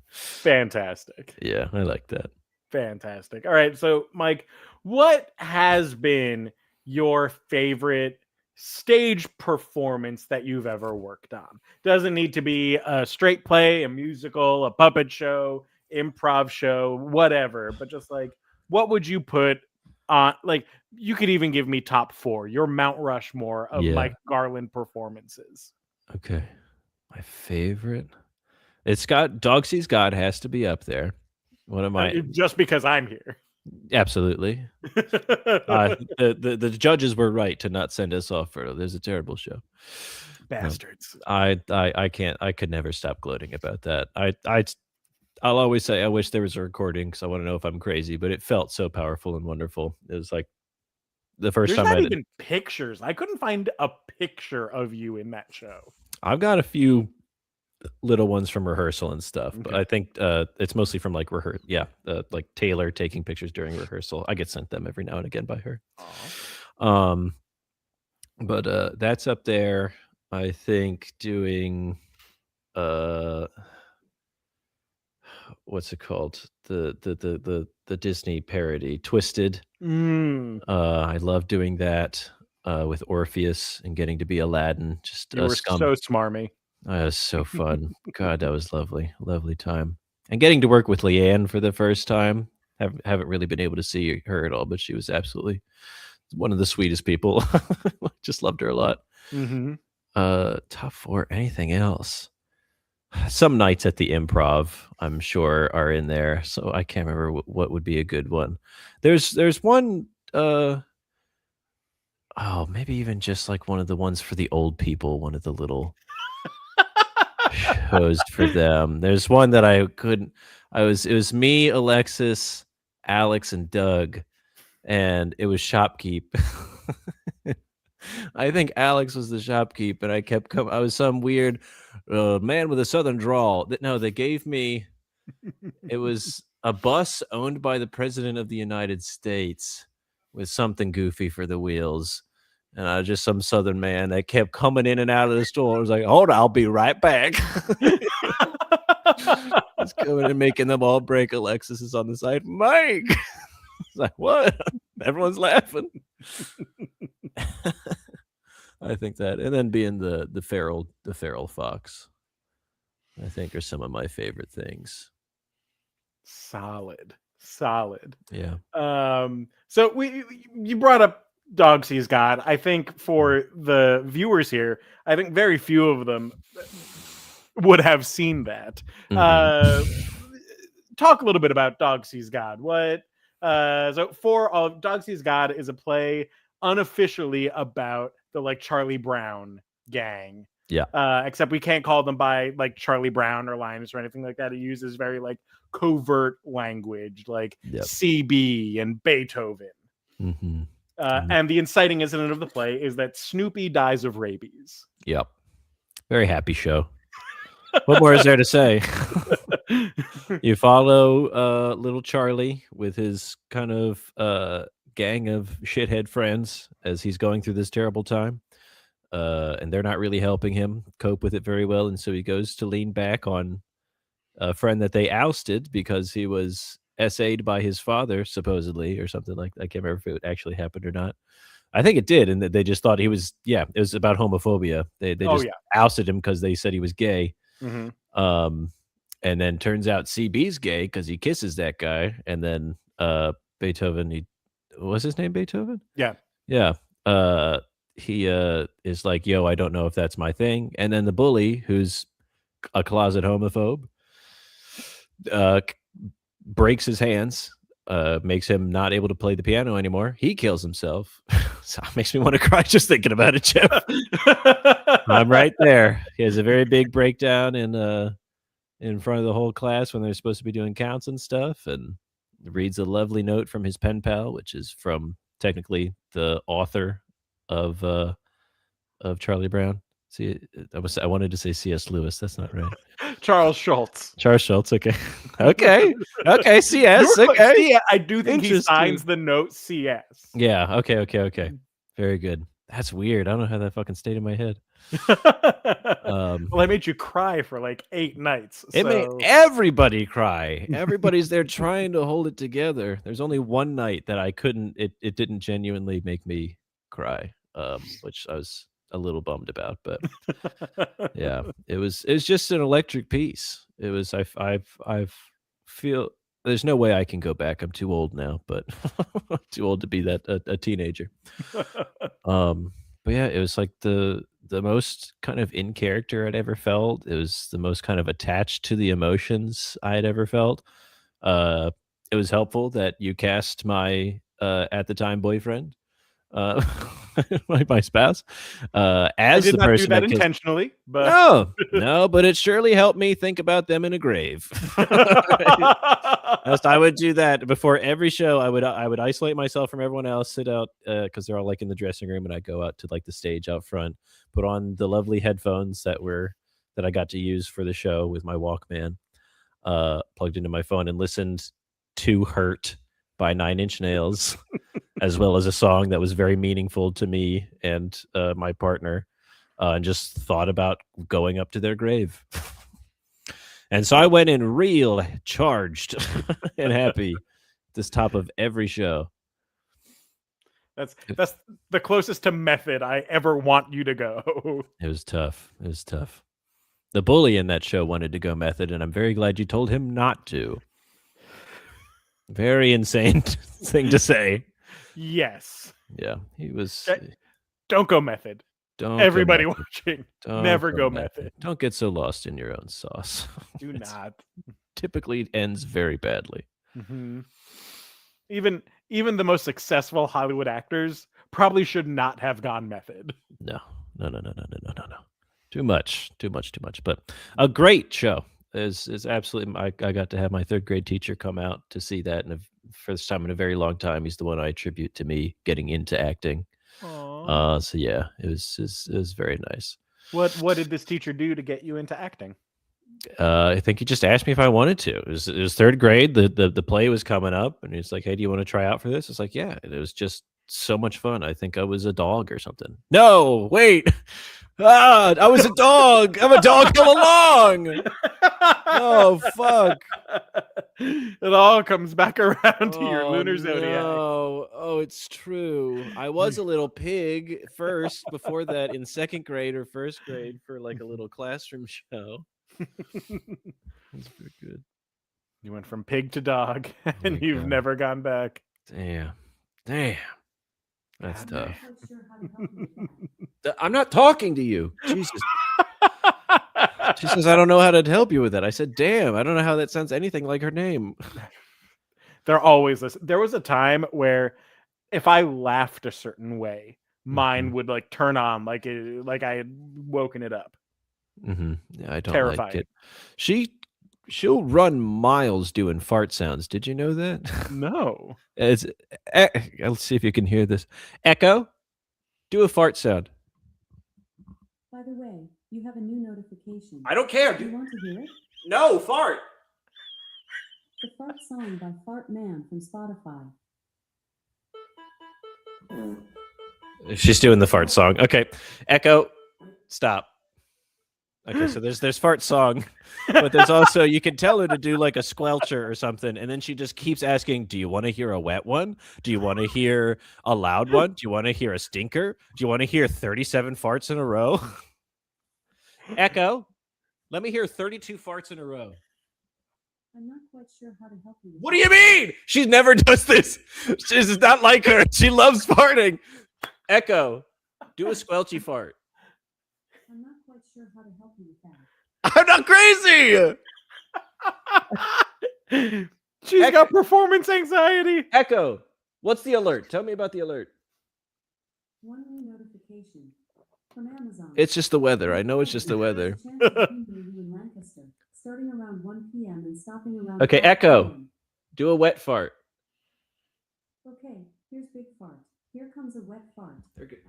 Fantastic. Yeah, I like that. Fantastic. All right. So, Mike, what has been your favorite stage performance that you've ever worked on? Doesn't need to be a straight play, a musical, a puppet show, improv show, whatever, but just like, what would you put on? Like, you could even give me top 4, your Mount Rushmore of Mike Garland performances. Okay. My favorite. It's got Dog Sees God has to be up there. One of my just because I'm here. Absolutely. The judges were right to not send us off for there's a terrible show. Bastards. I can't. I could never stop gloating about that. I'll always say I wish there was a recording because I want to know if I'm crazy, but it felt so powerful and wonderful. It was like the first There's time. Not even pictures. I couldn't find a picture of you in that show. I've got a few little ones from rehearsal and stuff, but I think it's mostly from like like Taylor taking pictures during rehearsal. I get sent them every now and again by her. But that's up there. I think doing what's it called, the Disney parody Twisted. I love doing that with Orpheus and getting to be Aladdin. Just you were so smarmy. That was so fun. God, that was lovely. Lovely time. And getting to work with Leanne for the first time. Haven't really been able to see her at all, but she was absolutely one of the sweetest people. Just loved her a lot. Top 4, anything else? Some nights at the Improv, I'm sure, are in there. So I can't remember what would be a good one. There's one. Oh, maybe even just like one of the ones for the old people. One of the little shows for them. There's one that I couldn't. I was. It was me, Alexis, Alex, and Doug, and it was Shopkeep. I think Alex was the shopkeep, and I kept coming. I was some weird man with a southern drawl. No, they gave me. It was a bus owned by the president of the United States with something goofy for the wheels. And I was just some southern man that kept coming in and out of the store. I was like, hold on, I'll be right back. He's coming and making them all break. Alexis is on the side. Mike. It's like, what? Everyone's laughing. I think that, and then being the feral fox, I think are some of my favorite things. Solid. Yeah. So you brought up Dog Sees God. I think for the viewers here, I think very few of them would have seen that. Talk a little bit about Dog Sees God. What? So for Dog Sees God is a play unofficially about the like Charlie Brown gang. Yeah. Except we can't call them by like Charlie Brown or Linus or anything like that. It uses very like covert language like CB and Beethoven. And the inciting incident of the play is that Snoopy dies of rabies. Yep. Very happy show. What more is there to say? You follow little Charlie with his kind of gang of shithead friends as he's going through this terrible time. And they're not really helping him cope with it very well. And so he goes to lean back on a friend that they ousted because he was essayed by his father, supposedly, or something like that. I can't remember if it actually happened or not. I think it did. And they just thought he was, it was about homophobia. They just ousted him because they said he was gay. And then turns out CB's gay because he kisses that guy. And then Beethoven, was his name Beethoven? Yeah. Yeah. He is like, yo, I don't know if that's my thing. And then the bully, who's a closet homophobe, breaks his hands, makes him not able to play the piano anymore. He kills himself. So it makes me want to cry just thinking about it, Jeff. I'm right there. He has a very big breakdown in front of the whole class when they're supposed to be doing counts and stuff, and reads a lovely note from his pen pal, which is from technically the author of Charlie Brown. See, I wanted to say C.S. Lewis. That's not right. Charles Schultz. Okay. Okay. C.S. Okay. Yeah, I do think he signs the note C.S. Yeah. Okay. Very good. That's weird. I don't know how that fucking stayed in my head. Well, I made you cry for like 8 nights. It made everybody cry. Everybody's there trying to hold it together. There's only one night that I couldn't. It didn't genuinely make me cry, which I was a little bummed about. But yeah, it's just an electric piece. It was. I feel there's no way I can go back. I'm too old now, but too old to be that a teenager. But yeah, it was like the most kind of in character I'd ever felt. It was the most kind of attached to the emotions I had ever felt. It was helpful that you cast my at the time boyfriend, my spouse, as the person that intentionally, but no, but it surely helped me think about them in a grave. I would do that before every show. I would isolate myself from everyone else, sit out because they're all like in the dressing room, and I go out to like the stage out front, put on the lovely headphones that I got to use for the show with my Walkman, plugged into my phone, and listened to "Hurt" by 9 Inch Nails, as well as a song that was very meaningful to me and my partner, and just thought about going up to their grave. And so I went in real charged and happy at this top of every show. That's the closest to method I ever want you to go. It was tough. The bully in that show wanted to go method, and I'm very glad you told him not to. Very insane thing to say. Yes. Yeah, he was. Don't go method. Don't go Everybody method. watching, Don't never go go method. method. Don't get so lost in your own sauce. Do It's not. typically ends very badly. Mhm. Even the most successful Hollywood actors probably should not have gone method. No. Too much. But a great show is absolutely. I got to have my third grade teacher come out to see that, and first time in a very long time. He's the one I attribute to me getting into acting. Aw. So yeah, it was very nice. What did this teacher do to get you into acting? I think he just asked me if I wanted to. It was third grade. The play was coming up, and he's like, "Hey, do you want to try out for this?" It's like, "Yeah." And it was just so much fun. I think I was a dog or something. No, wait. I was a dog. I'm a dog all along. Oh fuck. It all comes back around to your Oh lunar zodiac. no. Oh, it's true. I was a little pig first, before that, in second grade or first grade, for like a little classroom show. That's pretty good. You went from pig to dog, There and you you've go. never gone back. Damn. That's God, tough. I'm not talking to you. Jesus. She says, I don't know how to help you with that. I said, damn, I don't know how that sounds anything like her name. They're always listening. There was a time where if I laughed a certain way, mine would like turn on like I had woken it up. Yeah, I don't Terrifying. like it. She'll run miles doing fart sounds. Did you know that? No. Let's see if you can hear this. Echo, do a fart sound. By the way, you have a new notification. I don't care. Do you want to hear it? No, fart. The Fart Song by Fart Man from Spotify. She's doing the fart song. Okay. Echo, stop. Okay, so there's fart song, but there's also, you can tell her to do like a squelcher or something, and then she just keeps asking, do you want to hear a wet one? Do you want to hear a loud one? Do you want to hear a stinker? Do you want to hear 37 farts in a row? Echo, let me hear 32 farts in a row. I'm not quite sure how to help you. What do you mean? She never does this. She's not like her. She loves farting. Echo, do a squelchy fart. I'm not quite sure how to help you with that. I'm not crazy. She's got performance anxiety. Echo, what's the alert? Tell me about the alert. One new notification from Amazon. It's just the weather. I know it's just the weather. Starting around 1 p.m. and stopping around. Okay, 5 Echo, p.m. do a wet fart. Okay, here's big fart. Here comes a wet fart. They're good.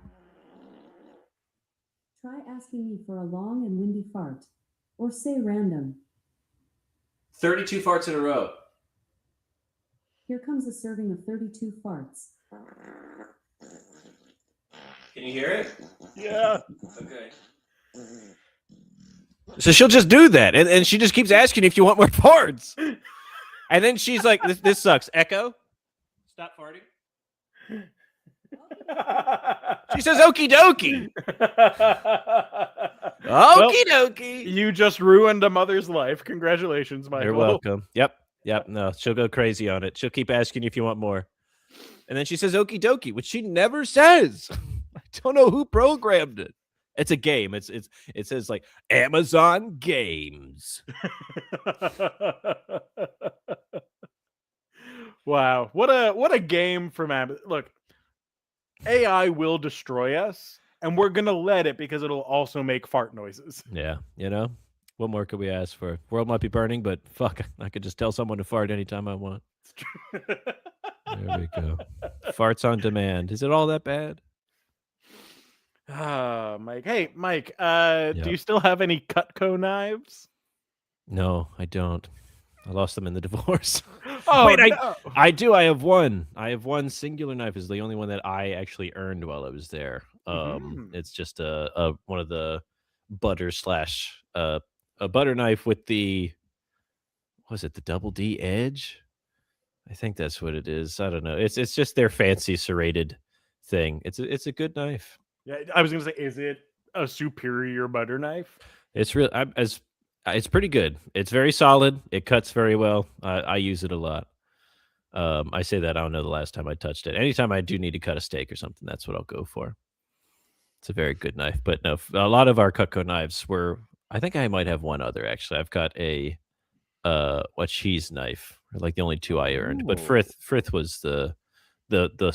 Try asking me for a long and windy fart. Or say random. 32 farts in a row. Here comes a serving of 32 farts. Can you hear it? Yeah. Okay. So she'll just do that, and she just keeps asking if you want more farts. And then she's like, this sucks. Echo, stop farting. She says, okie dokie. Okie dokie. You just ruined a mother's life. Congratulations, Michael. You're welcome. Yep. No, she'll go crazy on it. She'll keep asking you if you want more. And then she says, okie dokie, which she never says. I don't know who programmed it. It's a game. It says like Amazon Games. Wow. What a game from Amazon. Look, AI will destroy us, and we're gonna let it because it'll also make fart noises. Yeah, what more could we ask for? World might be burning, but fuck, I could just tell someone to fart anytime I want. There we go. Farts on demand. Is it all that bad? Mike. Hey, Mike. Yep. Do you still have any Cutco knives? No, I don't. I lost them in the divorce. Oh, wait, no. I do. I have one. I have one singular knife. Is the only one that I actually earned while I was there. It's just a one of the butter slash a butter knife with the, was it the double D edge? I think that's what it is. I don't know. It's just their fancy serrated thing. It's a good knife. Yeah, I was gonna say, is it a superior butter knife? It's real. It's pretty good. It's very solid. It cuts very well. I use it a lot. I say that I don't know the last time I touched it. Anytime I do need to cut a steak or something, that's what I'll go for. It's a very good knife. But no, a lot of our Cutco knives were. I think I might have one other actually. I've got a cheese knife, like the only two I earned. But Ooh. Frith was the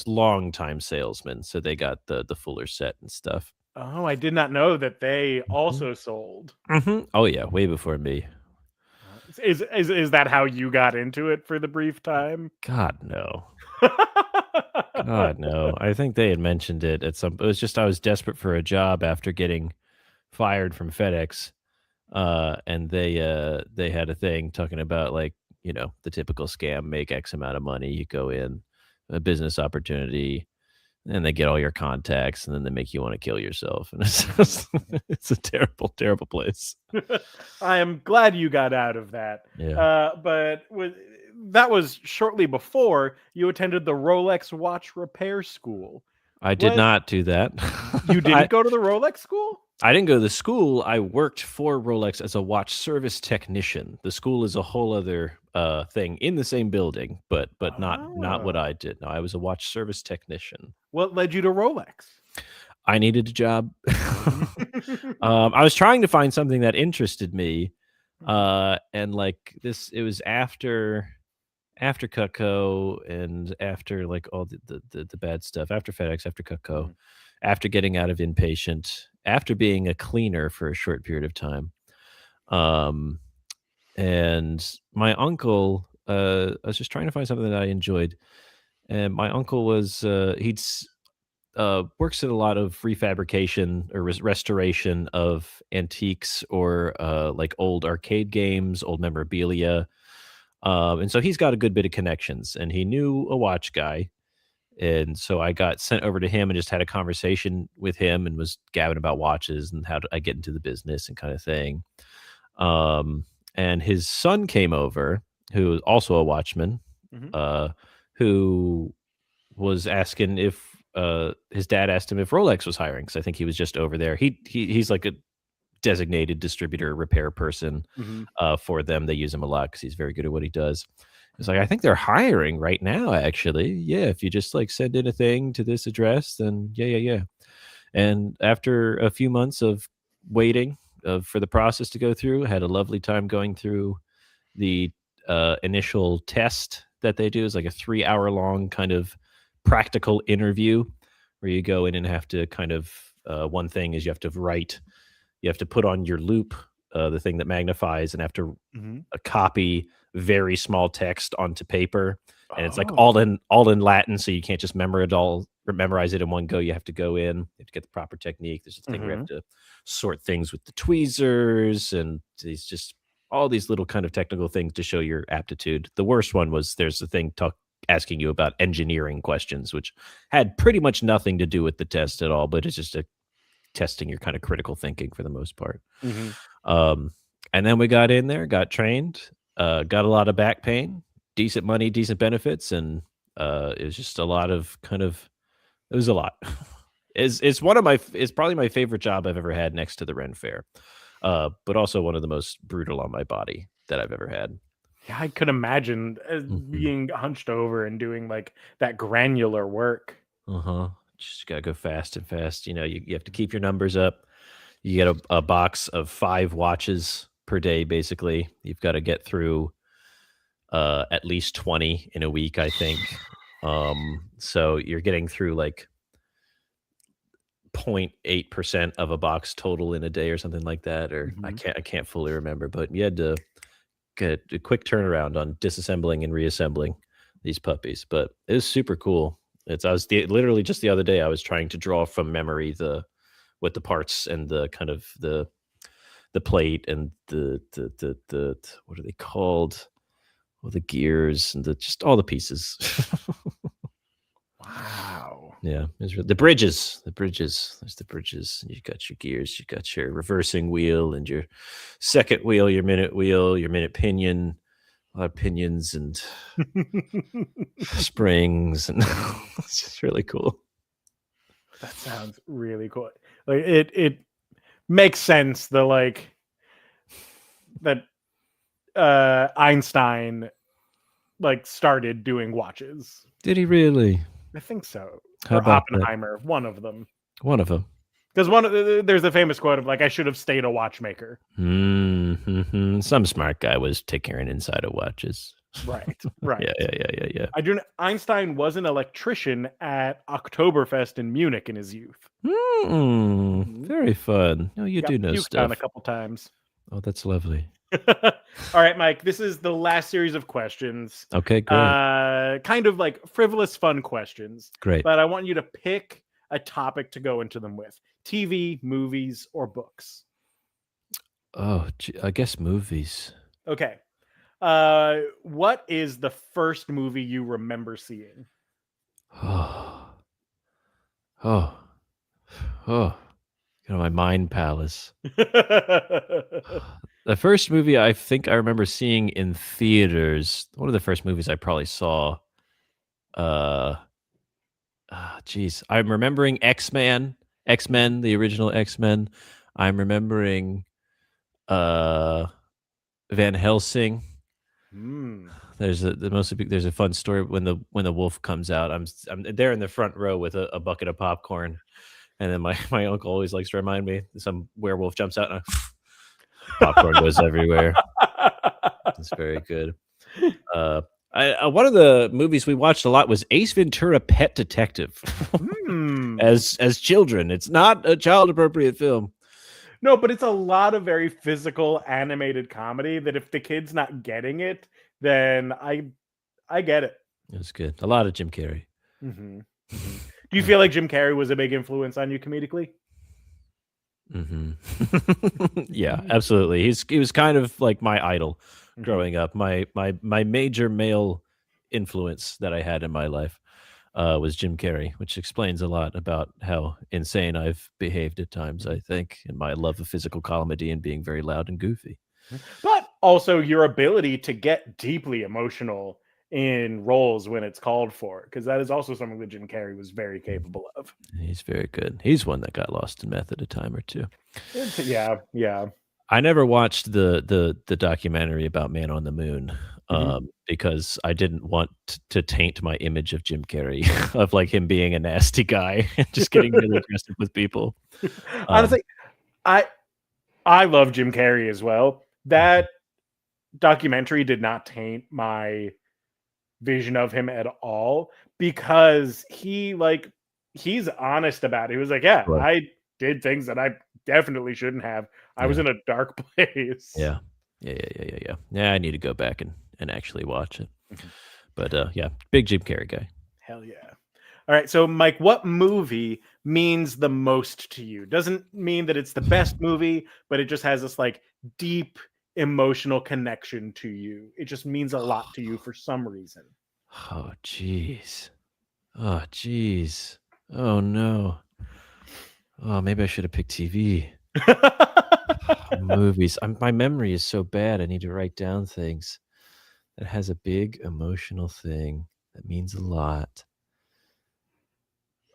long time salesman, so they got the fuller set and stuff. Oh, I did not know that they Mhm. also sold. Oh yeah, way before me. Is that how you got into it for the brief time? God no. God no. I think they had mentioned it at some. It was just I was desperate for a job after getting fired from FedEx, and they had a thing talking about like the typical scam: make X amount of money, you go in, a business opportunity, and they get all your contacts, and then they make you want to kill yourself, and it's a terrible, terrible place. I am glad you got out of that. Yeah, That was shortly before you attended the Rolex watch repair school. I did What? not do that. You I didn't go to the Rolex school? I didn't go to the school. I worked for Rolex as a watch service technician. The school is a whole other thing in the same building, but not what Oh. I did. No, I was a watch service technician. What led you to Rolex? I needed a job. I was trying to find something that interested me, and like this, it was after Cutco and after like all the bad stuff, after FedEx, after Cutco, Mhm. after getting out of inpatient, after being a cleaner for a short period of time. Um, and my uncle, I was just trying to find something that I enjoyed, and my uncle was works at a lot of refabrication or restoration of antiques or like old arcade games, old memorabilia. And so he's got a good bit of connections, and he knew a watch guy. And so I got sent over to him and just had a conversation with him and was gabbing about watches and how I get into the business and kind of thing. Um, and his son came over, who is also a watchman, Mhm. uh, who was asking if his dad asked him if Rolex was hiring, because I think he was just over there. He's like a designated distributor repair person Mhm. for them. They use him a lot because he's very good at what he does. It's like, I think they're hiring right now, actually. Yeah, if you just like send in a thing to this address, then yeah. And after a few months of waiting for the process to go through, had a lovely time going through the initial test that they do. Is like a 3 hour long kind of practical interview where you go in and have to kind of one thing is you have to put on your loop, the thing that magnifies, and have to Mhm. copy very small text onto paper, and it's like Oh. all in Latin, so you can't just memorize it in one go. You have to go in, you have to get the proper technique. There's a thing where you have Mhm. to sort things with the tweezers, and these just all these little kind of technical things to show your aptitude. The worst one was there's a thing asking you about engineering questions, which had pretty much nothing to do with the test at all, but it's just a testing your kind of critical thinking for the most part. Mhm. Um, and then we got in there, got trained, got a lot of back pain, decent money, decent benefits, and it was just a lot of kind of it was a lot. It's probably my favorite job I've ever had next to the Ren Fair, but also one of the most brutal on my body that I've ever had. Yeah, I could imagine Mhm. being hunched over and doing like that granular work. Uh-huh. Just gotta go fast and fast. You have to keep your numbers up. You get a box of 5 watches per day, basically. You've got to get through at least 20 in a week, I think. So you're getting through like 0.8% of a box total in a day or something like that. Or Mhm. I can't fully remember, but you had to get a quick turnaround on disassembling and reassembling these puppies. But it was super cool. I was literally just the other day I was trying to draw from memory the what the parts and the kind of the plate and the what are they called? All the gears and just all the pieces. Wow. Yeah, the bridges. The bridges. There's the bridges. You got your gears. You got your reversing wheel and your second wheel, your minute pinion, a lot of pinions and springs, and it's just really cool. That sounds really cool. Like it makes sense the like that Einstein like started doing watches. Did he really? I think so. How Or about that? Oppenheimer, one of them. One of them. Because there's a famous quote of like, I should have stayed a watchmaker. Mm-hmm. Some smart guy was tinkering inside of watches. Right. Right. Yeah. Einstein was an electrician at Oktoberfest in Munich in his youth. Very fun. No, you do know puked stuff. on a couple times. Oh, that's lovely. All right, Mike, this is the last series of questions. Okay, great. Kind of like frivolous, fun questions. Great. But I want you to pick a topic to go into them with. TV, movies, or books. Oh, I guess movies. Okay. What is the first movie you remember seeing? My mind palace. The first movie I think I remember seeing in theaters, one of the first movies I probably saw, I'm remembering X-Men, the original X-Men. I'm remembering Van Helsing. There's a fun story when the wolf comes out. I'm there in the front row with a bucket of popcorn, and then my uncle always likes to remind me some werewolf jumps out and popcorn goes everywhere. It's very good. One of the movies we watched a lot was Ace Ventura: Pet Detective. As children, it's not a child appropriate film. No, but it's a lot of very physical animated comedy that if the kid's not getting it, then I get it. It was good. A lot of Jim Carrey. Mm-hmm. Mm-hmm. Do you feel like Jim Carrey was a big influence on you comedically? Yeah, absolutely. He was kind of like my idol growing up. My major male influence that I had in my life was Jim Carrey, which explains a lot about how insane I've behaved at times, I think, and my love of physical comedy and being very loud and goofy. But also your ability to get deeply emotional in roles when it's called for, because that is also something that Jim Carrey was very capable of. He's very good. He's one that got lost in method a time or two. Yeah. I never watched the documentary about Man on the Moon because I didn't want to taint my image of Jim Carrey, of like him being a nasty guy and just getting really aggressive with people. Honestly, I love Jim Carrey as well. That documentary did not taint my vision of him at all because he's honest about it. He was like, yeah, right. I did things that I definitely shouldn't have. I was in a dark place. Yeah. Yeah, I need to go back and actually watch it. But yeah, big Jim Carrey guy. Hell yeah. All right, so Mike, what movie means the most to you? Doesn't mean that it's the best movie, but it just has this like deep emotional connection to you. It just means a lot to you for some reason. Oh, jeez. Oh, no. Oh, maybe I should have picked TV. Movies. My memory is so bad. I need to write down things. That has a big emotional thing that means a lot.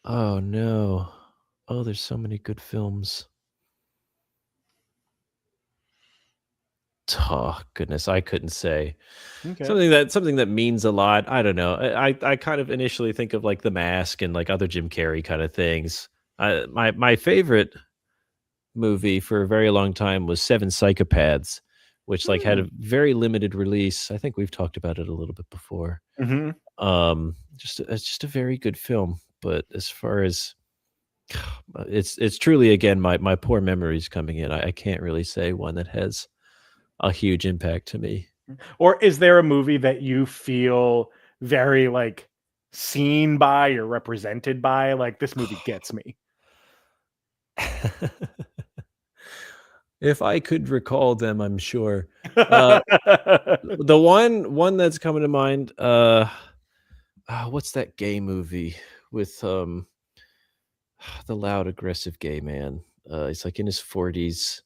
Oh, no. Oh, there's so many good films. Oh, goodness, I couldn't say. Okay. Something that means a lot. I don't know. I kind of initially think of like The Mask and like other Jim Carrey kind of things. My favorite movie for a very long time was Seven Psychopaths, which like had a very limited release. I think we've talked about it a little bit before. It's just a very good film. But as far as it's truly, again, my poor memories coming in. I can't really say one that has a huge impact to me. Or is there a movie that you feel very like seen by or represented by? Like, this movie gets me. If I could recall them, I'm sure. The one that's coming to mind, what's that gay movie with the loud, aggressive gay man? He's like in his 40s.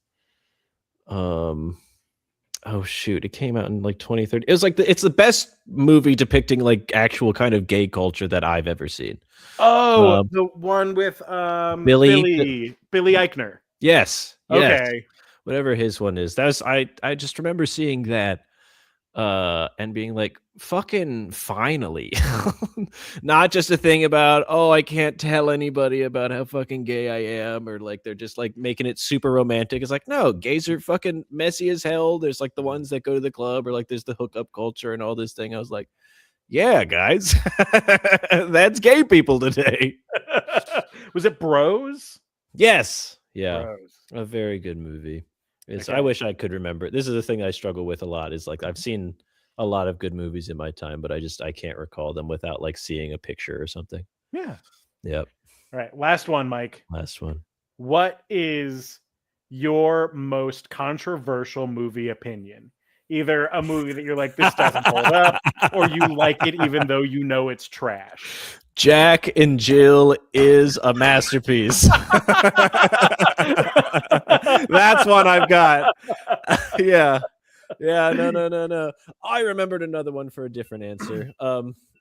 Oh shoot! It came out in like 2013. It was like it's the best movie depicting like actual kind of gay culture that I've ever seen. Oh, the one with Billy Eichner. Yes. Okay. Whatever his one is. I just remember seeing that and being like, fucking finally. Not just a thing about, oh, I can't tell anybody about how fucking gay I am, or like they're just like making it super romantic. It's like, no, gays are fucking messy as hell. There's like the ones that go to the club, or like there's the hookup culture and all this thing. I was like, yeah, guys, that's gay people today. Was it Bros? Yes. Yeah. Bros. A very good movie. It's, Okay. I wish I could remember. This is the thing I struggle with a lot, is like I've seen a lot of good movies in my time, but I can't recall them without like seeing a picture or something. Yeah. Yep. All right. Last one, Mike. Last one. What is your most controversial movie opinion? Either a movie that you're like, this doesn't hold up, or you like it even though you know it's trash. Jack and Jill is a masterpiece. That's one I've got. Yeah. No. I remembered another one for a different answer.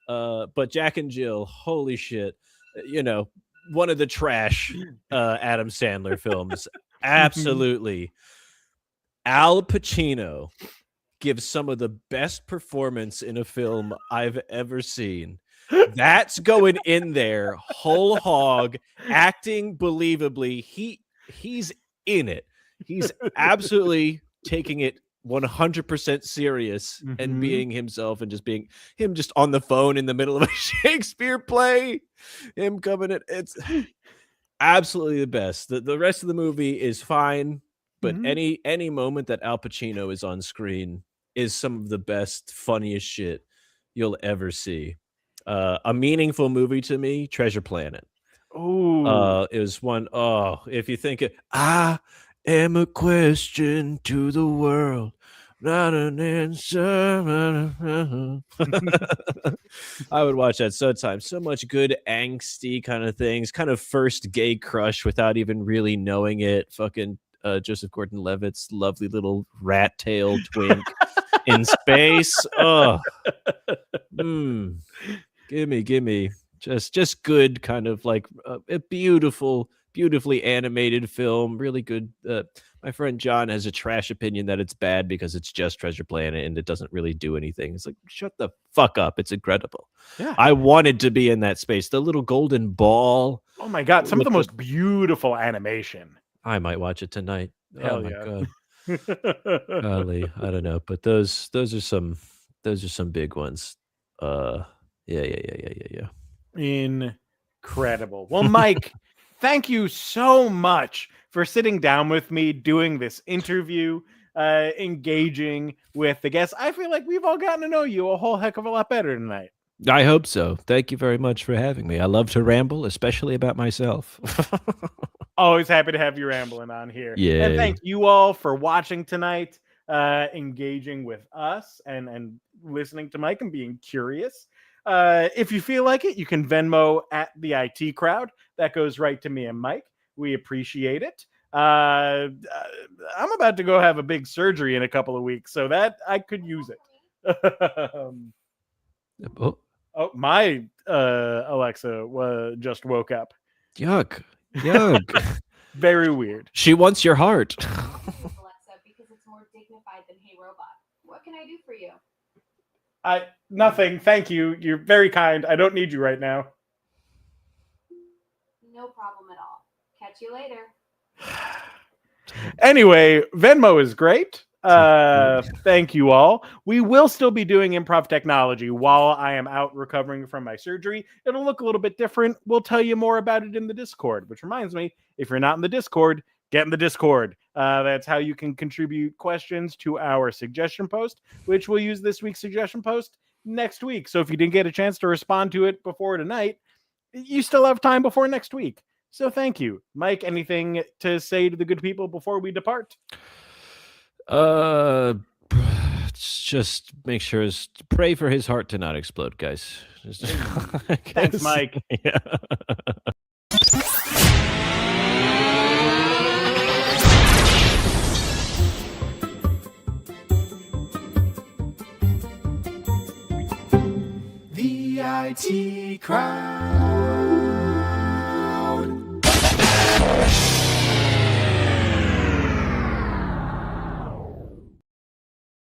But Jack and Jill, holy shit. You know, one of the trash Adam Sandler films. Absolutely. Al Pacino gives some of the best performance in a film I've ever seen. That's going in there whole hog, acting believably. He's in it. He's absolutely taking it 100% serious and being himself, and just being him, just on the phone in the middle of a Shakespeare play, him coming in. It's absolutely the best. The rest of the movie is fine, but any moment that Al Pacino is on screen is some of the best, funniest shit you'll ever see. A meaningful movie to me, Treasure Planet. Oh, It was one. Oh, if you think it, I am a question to the world, not an answer. I would watch that so times. So much good angsty kind of things, kind of first gay crush without even really knowing it. Fucking Joseph Gordon-Levitt's lovely little rat tail twink in space. Oh, gimme. Just good, kind of like a beautifully animated film. Really good. My friend John has a trash opinion that it's bad because it's just Treasure Planet and it doesn't really do anything. It's like, shut the fuck up. It's incredible. yeah. I wanted to be in that space. The little golden ball. Oh my God. Some of the most beautiful animation. I might watch it tonight. Hell oh my yeah. God. Golly, I don't know, but those are some big ones. Yeah. Incredible. Well, Mike, thank you so much for sitting down with me, doing this interview, engaging with the guests. I feel like we've all gotten to know you a whole heck of a lot better tonight. I hope so. Thank you very much for having me. I love to ramble, especially about myself. Always happy to have you rambling on here. Yeah. And thank you all for watching tonight, engaging with us and listening to Mike and being curious. If you feel like it, you can Venmo at the IT Crowd. That goes right to me and Mike. We appreciate it. I'm about to go have a big surgery in a couple of weeks, so that I could use it. Oh, my Alexa just woke up. Yuck. Very weird. She wants your heart. Alexa, because it's more dignified than Hey Robot. What can I do for you? Nothing. Thank you. You're very kind. I don't need you right now. No problem at all. Catch you later. Anyway, Venmo is great. Thank you all. We will still be doing Improv Technology while I am out recovering from my surgery. It'll look a little bit different. We'll tell you more about it in the Discord, which reminds me, if you're not in the Discord, get in the Discord. That's how you can contribute questions to our suggestion post, which we'll use this week's suggestion post next week. So if you didn't get a chance to respond to it before tonight, you still have time before next week. So thank you. Mike, anything to say to the good people before we depart? Just make sure pray for his heart to not explode, guys. Thanks, Mike. Yeah. The IT Crowd.